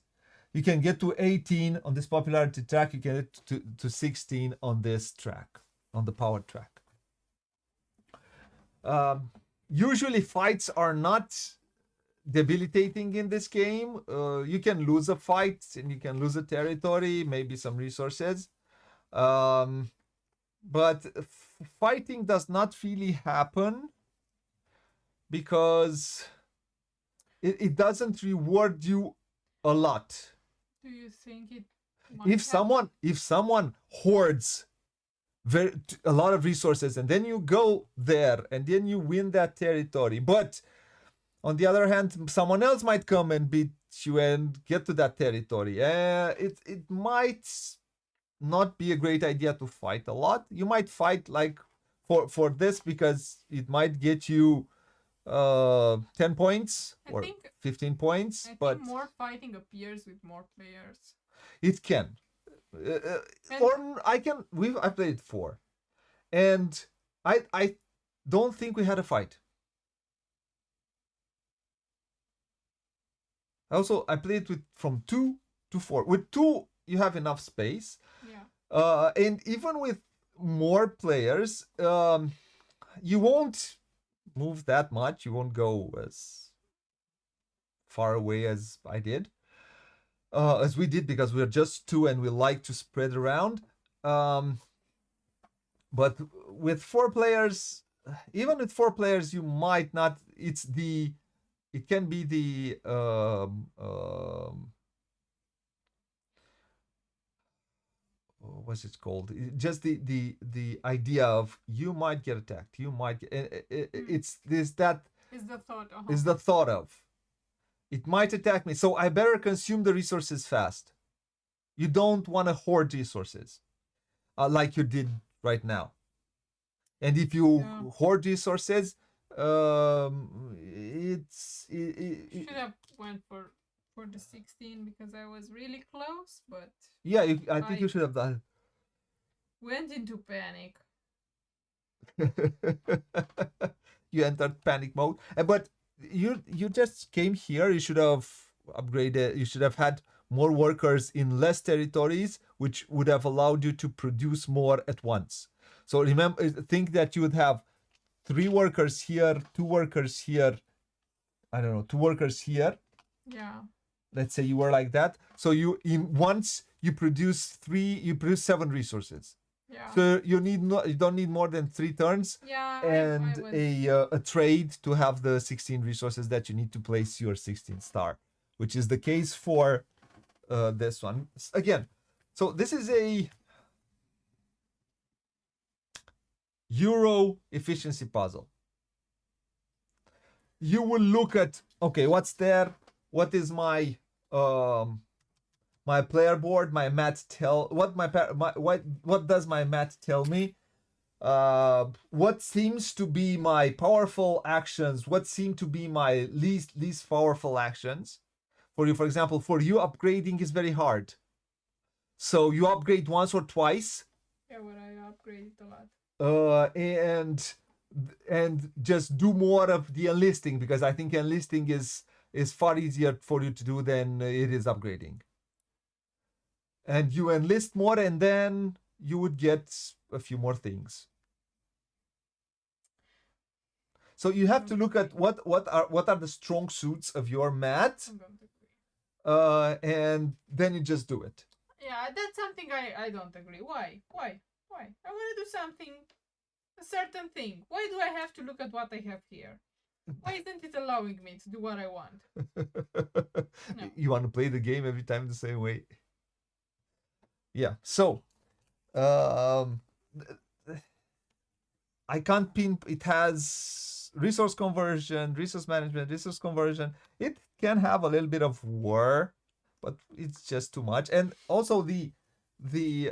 You can get to 18 on this popularity track. You can get to 16 on this track, on the power track. Usually fights are not debilitating in this game. You can lose a fight and you can lose a territory, maybe some resources. But fighting does not really happen because it doesn't reward you a lot. do you think it? If someone hoards a lot of resources and then you go there and then you win that territory, but on the other hand, someone else might come and beat you and get to that territory. It might not be a great idea to fight a lot. You might fight like for this because it might get you 10 points or 15 points. I think more fighting appears with more players. It can. Or I played 4. And I don't think we had a fight. Also, I played with from 2 to 4. With 2, you have enough space. Yeah. And even with more players, you won't move that much. You won't go as far away as I did, as we did, because we're just 2 and we like to spread around. But with 4 players, even with 4 players, you might not. It can be the what's it called? Just the idea of you might get attacked. You might get, it's this that Is the thought. is the thought of it might attack me, so I better consume the resources fast. You don't want to hoard resources like you did right now. And if you hoard resources, should have went for the 16 because I was really close, but yeah, I think you should have done. Went into panic. You entered panic mode, but you just came here. You should have upgraded. You should have had more workers in less territories, which would have allowed you to produce more at once. So remember, think that you would have 3 workers here, 2 workers here. I don't know, 2 workers here. Yeah. Let's say you were like that. So you once you produce 7 resources. Yeah. So you don't need more than 3 turns. Yeah. And a trade to have the 16 resources that you need to place your 16th star, which is the case for this one again. So this is a Euro efficiency puzzle. You will look at, okay, what's there? What is my my player board? My mat tell what does my mat tell me? What seems to be my powerful actions? What seem to be my least powerful actions? For you, for example, for you, upgrading is very hard. So you upgrade once or twice. Yeah, when I upgraded a lot. And just do more of the enlisting, because I think enlisting is far easier for you to do than it is upgrading. And you enlist more, and then you would get a few more things. So you have to look at what are the strong suits of your mat, and then you just do it. Yeah, that's something I don't agree. Why? I want to do something, a certain thing. Why do I have to look at what I have here? Why isn't it allowing me to do what I want? No. You want to play the game every time the same way. Yeah. So, I can't pin. It has resource conversion, resource management, resource conversion. It can have a little bit of war, but it's just too much. And also the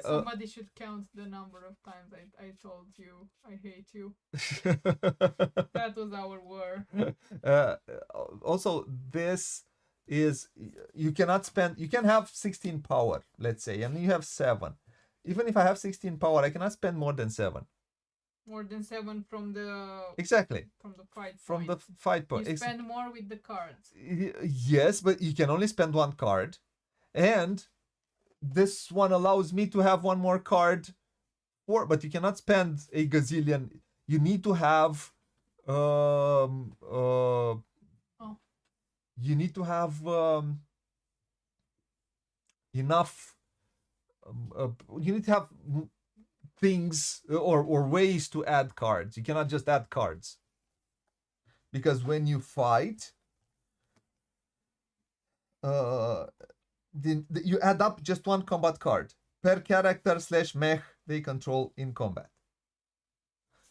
somebody should count the number of times I told you I hate you. That was our war. Also, this is, you cannot spend, you can have 16 power, let's say, and you have 7. Even if I have 16 power, I cannot spend more than 7. More than 7 from the exactly from the fight from point. the fight point. You spend more with the cards. Yes, but you can only spend 1 card, and this one allows me to have 1 more card, but you cannot spend a gazillion. You need to have you need to have enough. You need to have things or ways to add cards. You cannot just add cards, because when you fight, you add up just 1 combat card per character / mech they control in combat.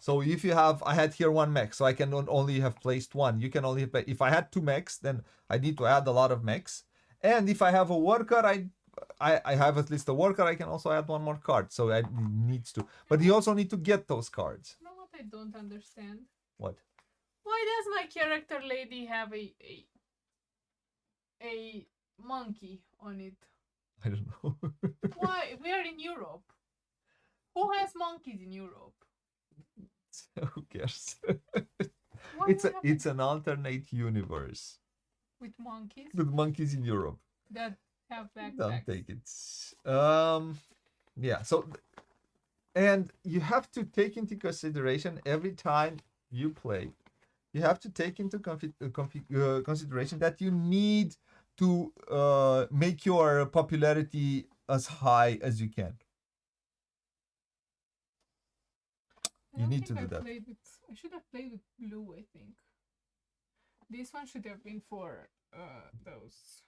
So if you have, I had here 1 mech, so I can only have placed 1. You can only have, if I had 2 mechs, then I need to add a lot of mechs. And if I have a worker, I have at least a worker, I can also add 1 more card. So I needs to, but you also need to get those cards. You know what I don't understand? What? Why does my character lady have a monkey on it? I don't know. Why? We are in Europe. Who has monkeys in Europe? Who cares? It's an alternate universe with monkeys. With monkeys in Europe that have backpacks. Don't take it. Yeah. So, and you have to take into consideration every time you play. You have to take into consideration that you need to make your popularity as high as you can. You need to do that. I should have played with blue, I think. This one should have been for those.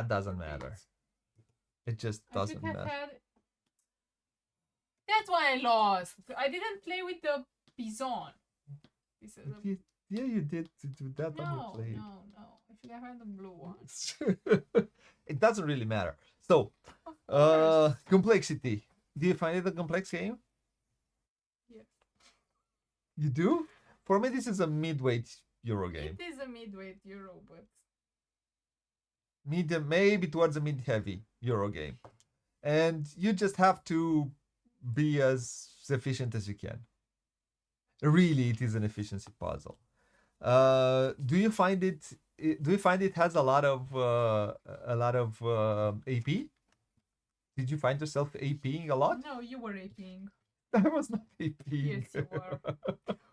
Doesn't matter. It just doesn't matter. that's why I lost. I didn't play with the bison. Yeah, you did to do that on your No, plate. no. I should have had the blue one. It doesn't really matter. So, Of course. complexity. Do you find it a complex game? Yes. You do? For me, this is a midweight Euro game. It is a midweight Euro, but Medium, maybe towards a mid-heavy Euro game. And you just have to be as efficient as you can. Really, it is an efficiency puzzle. Do you find it? Do you find it has a lot of AP? Did you find yourself APing a lot? no, you were aping. I was not APing. Yes, you were.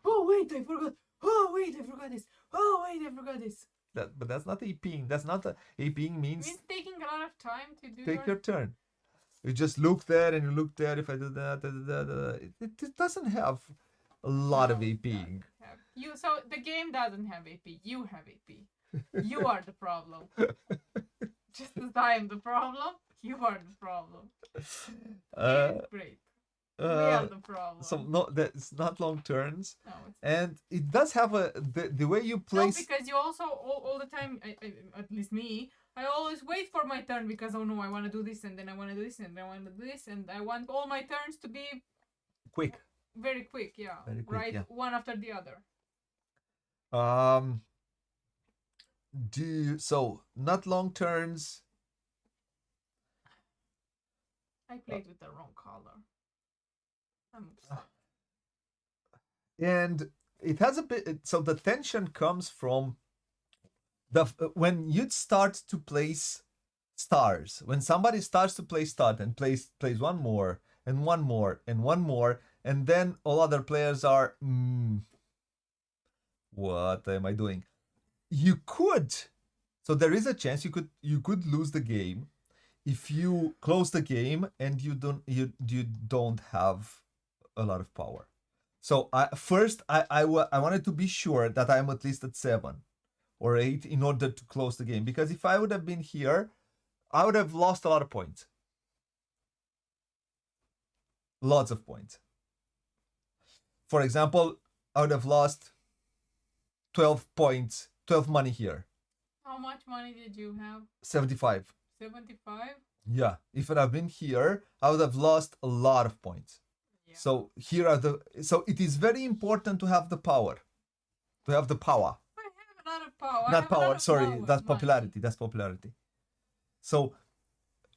Oh wait, I forgot. Oh wait, I forgot this. Oh wait, I forgot this. But that's not APing. That's not APing means It's taking a lot of time to do. take your turn. You just look there and you look there. If I do that, it doesn't have a lot of No, it APing. doesn't have- You so the game doesn't have AP. You have AP. You are the problem. Just as I am the problem, you are the problem. Game is great. We are the problem. So no, that's not long turns, no, it's and it does have the way you no, place. because you also all the time, at least me, I always wait for my turn because oh no, I want to do this and then I want to do this and then I want to do this and I want all my turns to be Quick. very quick. Yeah, Very quick, right, yeah. one after the other. So not long turns. I played with the wrong color. I'm upset. And it has a bit. So the tension comes from when you start to place stars. When somebody starts to play start and plays one more and one more and one more, and then all other players are, what am I doing? You could. So there is a chance you could lose the game if you close the game and you don't have a lot of power. So I wanted to be sure that I'm at least at 7 or 8 in order to close the game, because if I would have been here, I would have lost a lot of points. Lots of points. For example, I would have lost 12 points, 12 money here. How much money did you have? 75. 75? Yeah, if it had been here, I would have lost a lot of points. Yeah. So so it is very important to have the power. To have the power. I have a lot of power. Not power, sorry, that's popularity. That's popularity. So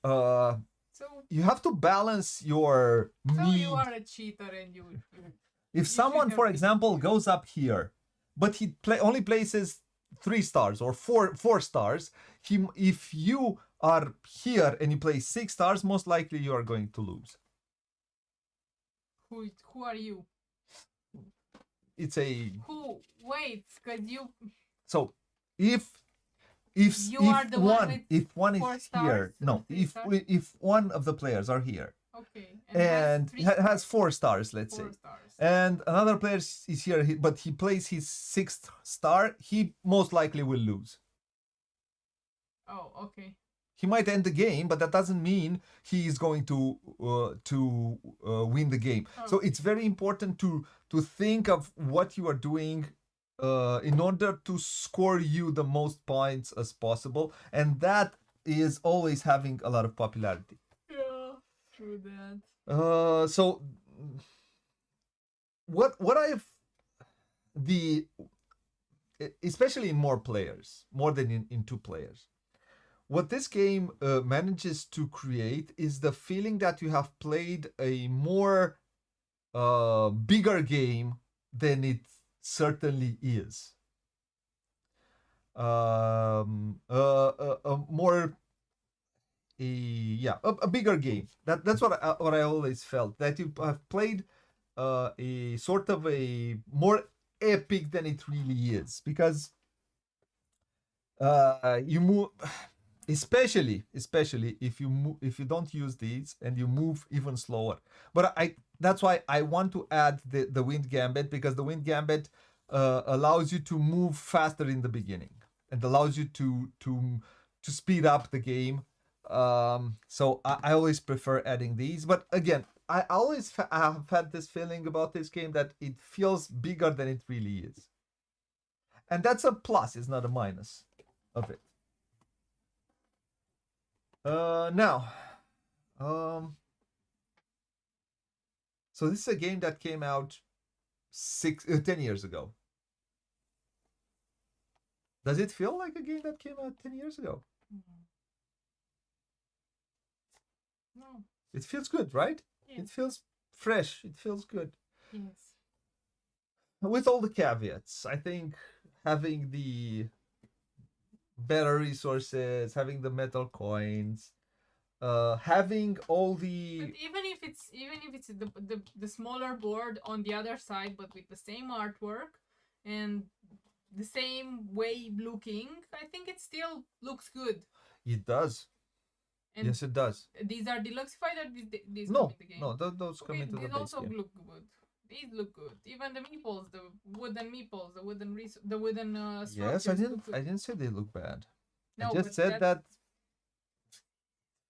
So you have to balance your need. you are a cheater and you If someone, have for been example, here. goes up here, but he only places 3 stars or 4 stars, if you are here and you play 6 stars, most likely you are going to lose. Who are you? It's a Who? Wait, cause you so if You are the one with if one 4 is stars here, or no, 3 stars? if one of the players are here okay and has 4 stars, let's 4 say, stars. and another player is here, but he plays his 6th star, he most likely will lose. Oh, okay. He might end the game, but that doesn't mean he is going to win the game. So it's very important to think of what you are doing in order to score you the most points as possible, and that is always having a lot of popularity. Yeah, true that. So what I've especially in more players, more than in 2 players, what this game manages to create is the feeling that you have played a more bigger game than it certainly is. A bigger game. That's what I always felt, that you have played a sort of a more epic than it really is, because you move, especially if you don't use these and you move even slower. But that's why I want to add the wind gambit, because the wind gambit allows you to move faster in the beginning and allows you to speed up the game. So I always prefer adding these. But again, I always have had this feeling about this game that it feels bigger than it really is, and that's a plus. It's not a minus of it. Now, um, so this is a game that came out 10 years ago. Does it feel like a game that came out 10 years ago? No. It feels good, right? Yes. It feels fresh. It feels good. Yes. With all the caveats, I think having the better resources, having the metal coins, having all the But even if it's the smaller board on the other side, but with the same artwork and the same way looking, I think it still looks good. it does. And yes, it does. these are deluxeified or these come No, in the game? no, those come Okay, into the these base also game. look good. These look good. Even the meeples, the wooden meeples, the wooden Yes, structures look good. I didn't say they look bad. No, I just but said that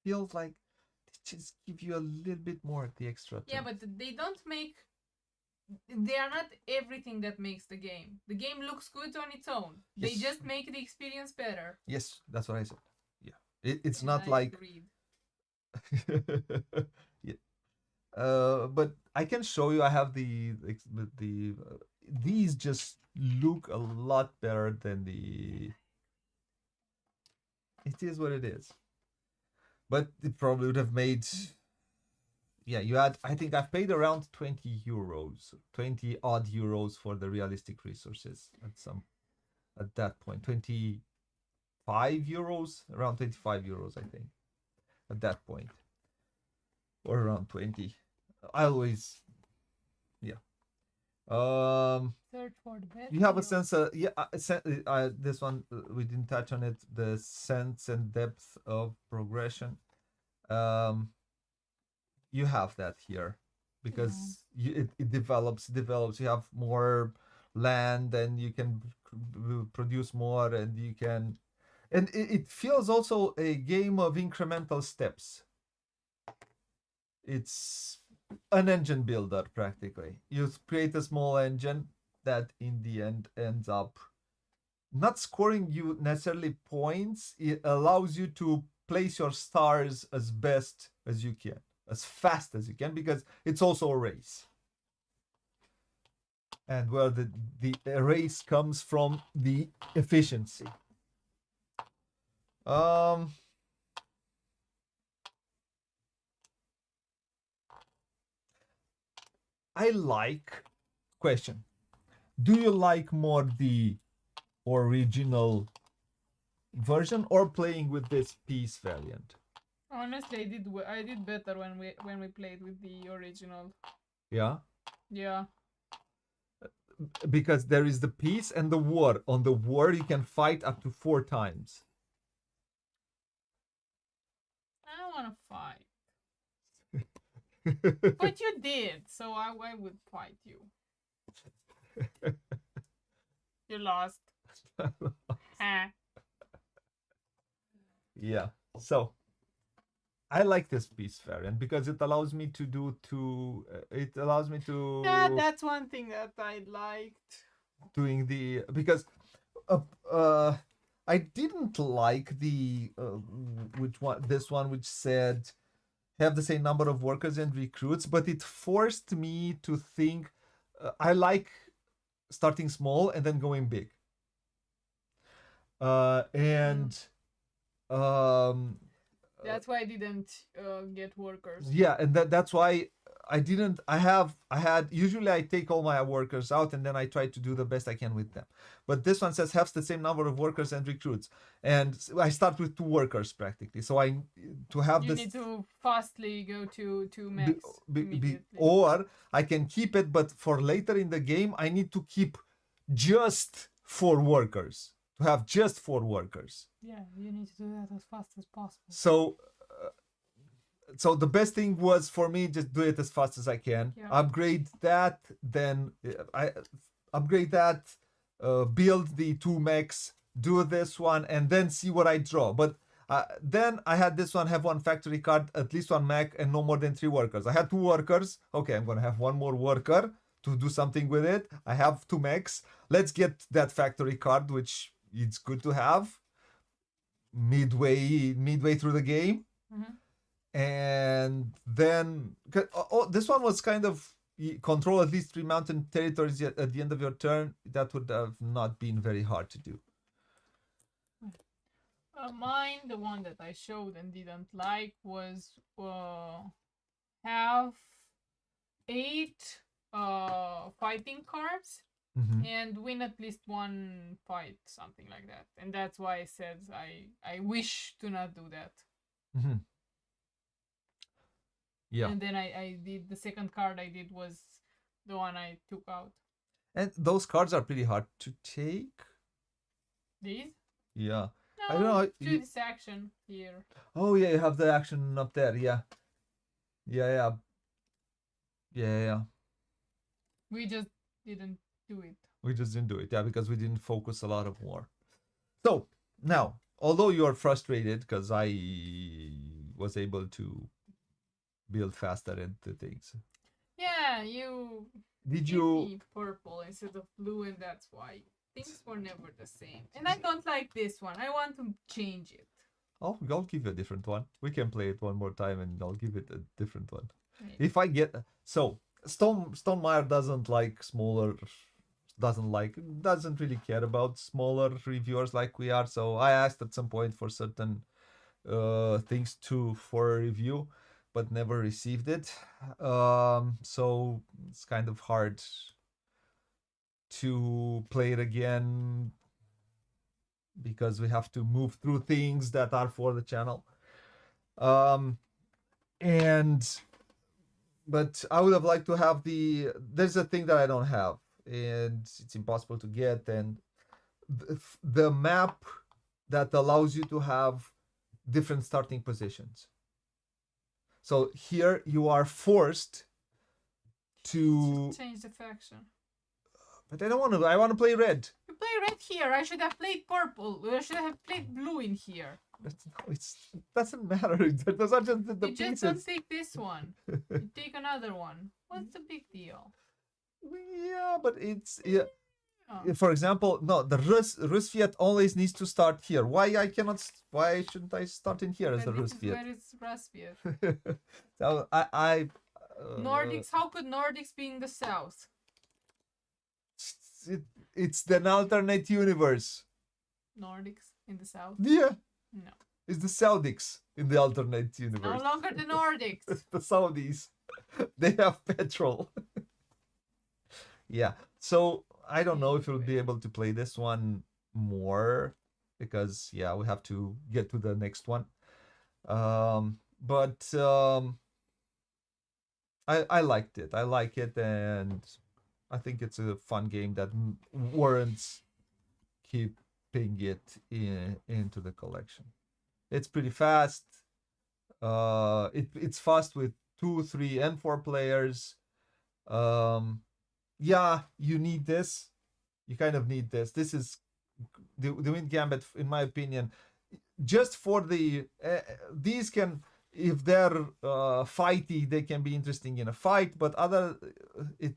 feels like they just give you a little bit more the extra. Yeah, but they don't make. They are not everything that makes the game. The game looks good on its own. They Yes. just make the experience better. Yes, that's what I said. Yeah, it's And not I like. agreed. Yeah. But I can show you. I have these just look a lot better than the. It is what it is. But it probably would have made. Yeah, you had. I think I've paid around 20 euros, 20 odd euros for the realistic resources at that point. 25 euros, around 25 euros, I think, at that point, or around 20. I always, yeah. Search for the best. You have a sense of this one we didn't touch on it. The sense and depth of progression. You have that here because it develops. You have more land and you can produce more and you can. And it feels also a game of incremental steps. It's an engine builder practically. You create a small engine that in the end ends up not scoring you necessarily points. It allows you to place your stars as best as you can, as fast as you can, because it's also a race. And where the race comes from the efficiency. I like question. Do you like more the original version or playing with this piece variant? Honestly, I did better when we played with the original. Yeah. Yeah. Because there is the peace and the war. On the war, you can fight up to 4 times. I don't want to fight. But you did, so I would fight you. You lost. Yeah. So I like this piece variant because it allows me to do two. It allows me to. Yeah, that's one thing that I liked. Doing the because I didn't like the which one this one which said have the same number of workers and recruits, but it forced me to think. I like starting small and then going big. And that's why I didn't get workers. Yeah, and that's why I didn't. I had usually I take all my workers out and then I try to do the best I can with them. But this one says have the same number of workers and recruits, and I start with 2 workers practically. So I to have you this. You need to fastly go to max or I can keep it, but for later in the game I need to keep just 4 workers. To have just 4 workers. Yeah, you need to do that as fast as possible. So the best thing was for me just do it as fast as I can. Yeah. Upgrade that, then I upgrade that, build the 2 mechs, do this one, and then see what I draw. But Then I had this one, have one factory card, at least one mech, and no more than 3 workers. I had 2 workers. Okay, I'm gonna have one more worker to do something with it. I have 2 mechs. Let's get that factory card, which it's good to have midway through the game. Mhm. And then this one was kind of control at least 3 mountain territories at the end of your turn. That would have not been very hard to do. Mine, the one that I showed and didn't like, was have 8 fighting cards Mm-hmm. and win at least one fight, something like that. And that's why I said I wish to not do that. Mm-hmm. Yeah. And then I did the second card I did was the one I took out. And those cards are pretty hard to take. These? Yeah. No, I don't know. do this action here. Oh yeah, you have the action up there. Yeah. Yeah. We just didn't do it. We just didn't do it. Yeah, because we didn't focus a lot of war. So now, although you are frustrated because I was able to build faster and the things. Yeah, you Did give you? me purple instead of blue, and that's why things were never the same. And I don't like this one. I want to change it. Oh, I'll give you a different one. We can play it one more time, and I'll give it a different one. Maybe. If I get so Stonemeyer doesn't like smaller, doesn't really care about smaller reviewers like we are. So I asked at some point for certain things for a review, but never received it. So it's kind of hard to play it again because we have to move through things that are for the channel. But I would have liked to have there's a thing that I don't have and it's impossible to get, and the map that allows you to have different starting positions. So here you are forced to change the faction. But I don't want to. I want to play red. You play red here. I should have played purple. I should have played blue in here. It doesn't matter. Those are just the you pieces. just don't take this one. You take another one. What's the big deal? Yeah, but it's For example, no, the Rus Fiat always needs to start here. Why shouldn't I start in here as the Rus Fiat? Where is Rus Fiat? So Nordics. How could Nordics be in the south? It's an alternate universe. Nordics in the south? Yeah. No. It's the Saudics in the alternate universe. No longer the Nordics. The Saudis. They have petrol. Yeah. So I don't know if we'll be able to play this one more because yeah, we have to get to the next one. But I liked it. I like it, and I think it's a fun game that warrants keeping it into the collection. It's pretty fast. It's fast with 2, 3, and 4 players. Yeah, you need this. You kind of need this. This is the Wind Gambit, in my opinion, just for the these can, if they're fighty, they can be interesting in a fight, but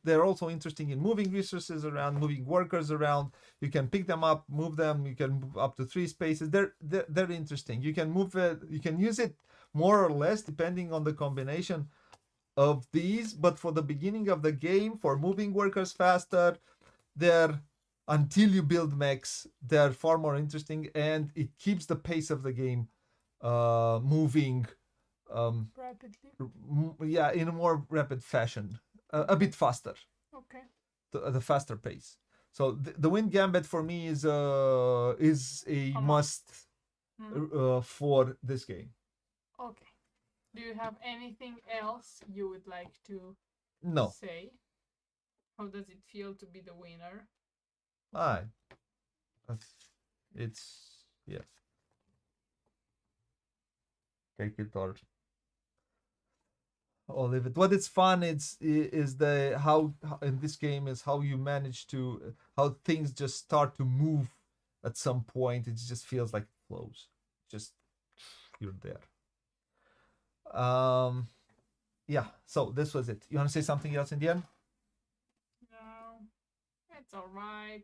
they're also interesting in moving resources around, moving workers around. You can pick them up, move them. You can move up to 3 spaces. They're interesting. You can move it. You can use it more or less depending on the combination of these. But for the beginning of the game, for moving workers faster, until you build mechs, they're far more interesting, and it keeps the pace of the game moving rapidly. Yeah, in a more rapid fashion, a bit faster. Okay. The faster pace. So the Wind Gambit for me is a must for this game. Okay. Do you have anything else you would like to say? How does it feel to be the winner? It's yes. Take it or leave it. What is fun is the how in this game is how you manage to how things just start to move at some point. It just feels like it flows. Just you're there. Yeah, so this was it. You want to say something else in the end? No, it's alright.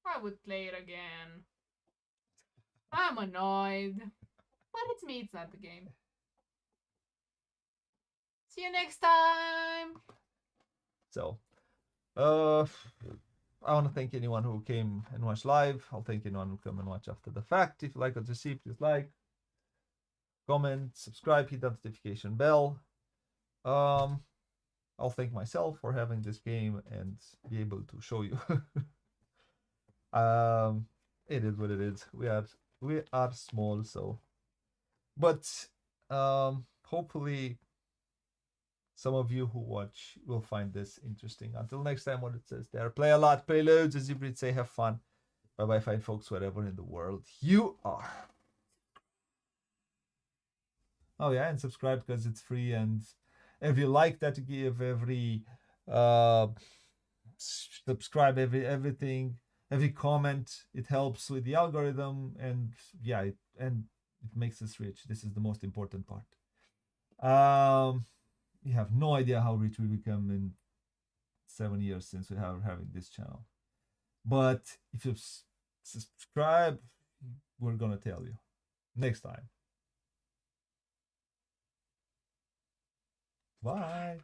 I would play it again. I'm annoyed. But it's me, it's not the game. See you next time! So, I want to thank anyone who came and watched live. I'll thank anyone who come and watch after the fact. If you like what you see, please like, comment, subscribe, hit the notification bell. I'll thank myself for having this game and be able to show you. It is what it is. We are small, so, but hopefully some of you who watch will find this interesting. Until next time, what it says there: play a lot, play loads, as you would say, have fun. Bye bye, fine folks, wherever in the world you are. Oh yeah, and subscribe because it's free, and every like that you give, every subscribe, everything, every comment, it helps with the algorithm, and yeah, it makes us rich. This is the most important part. You have no idea how rich we become in 7 years since we are having this channel. But if you subscribe, we're gonna tell you next time. Bye.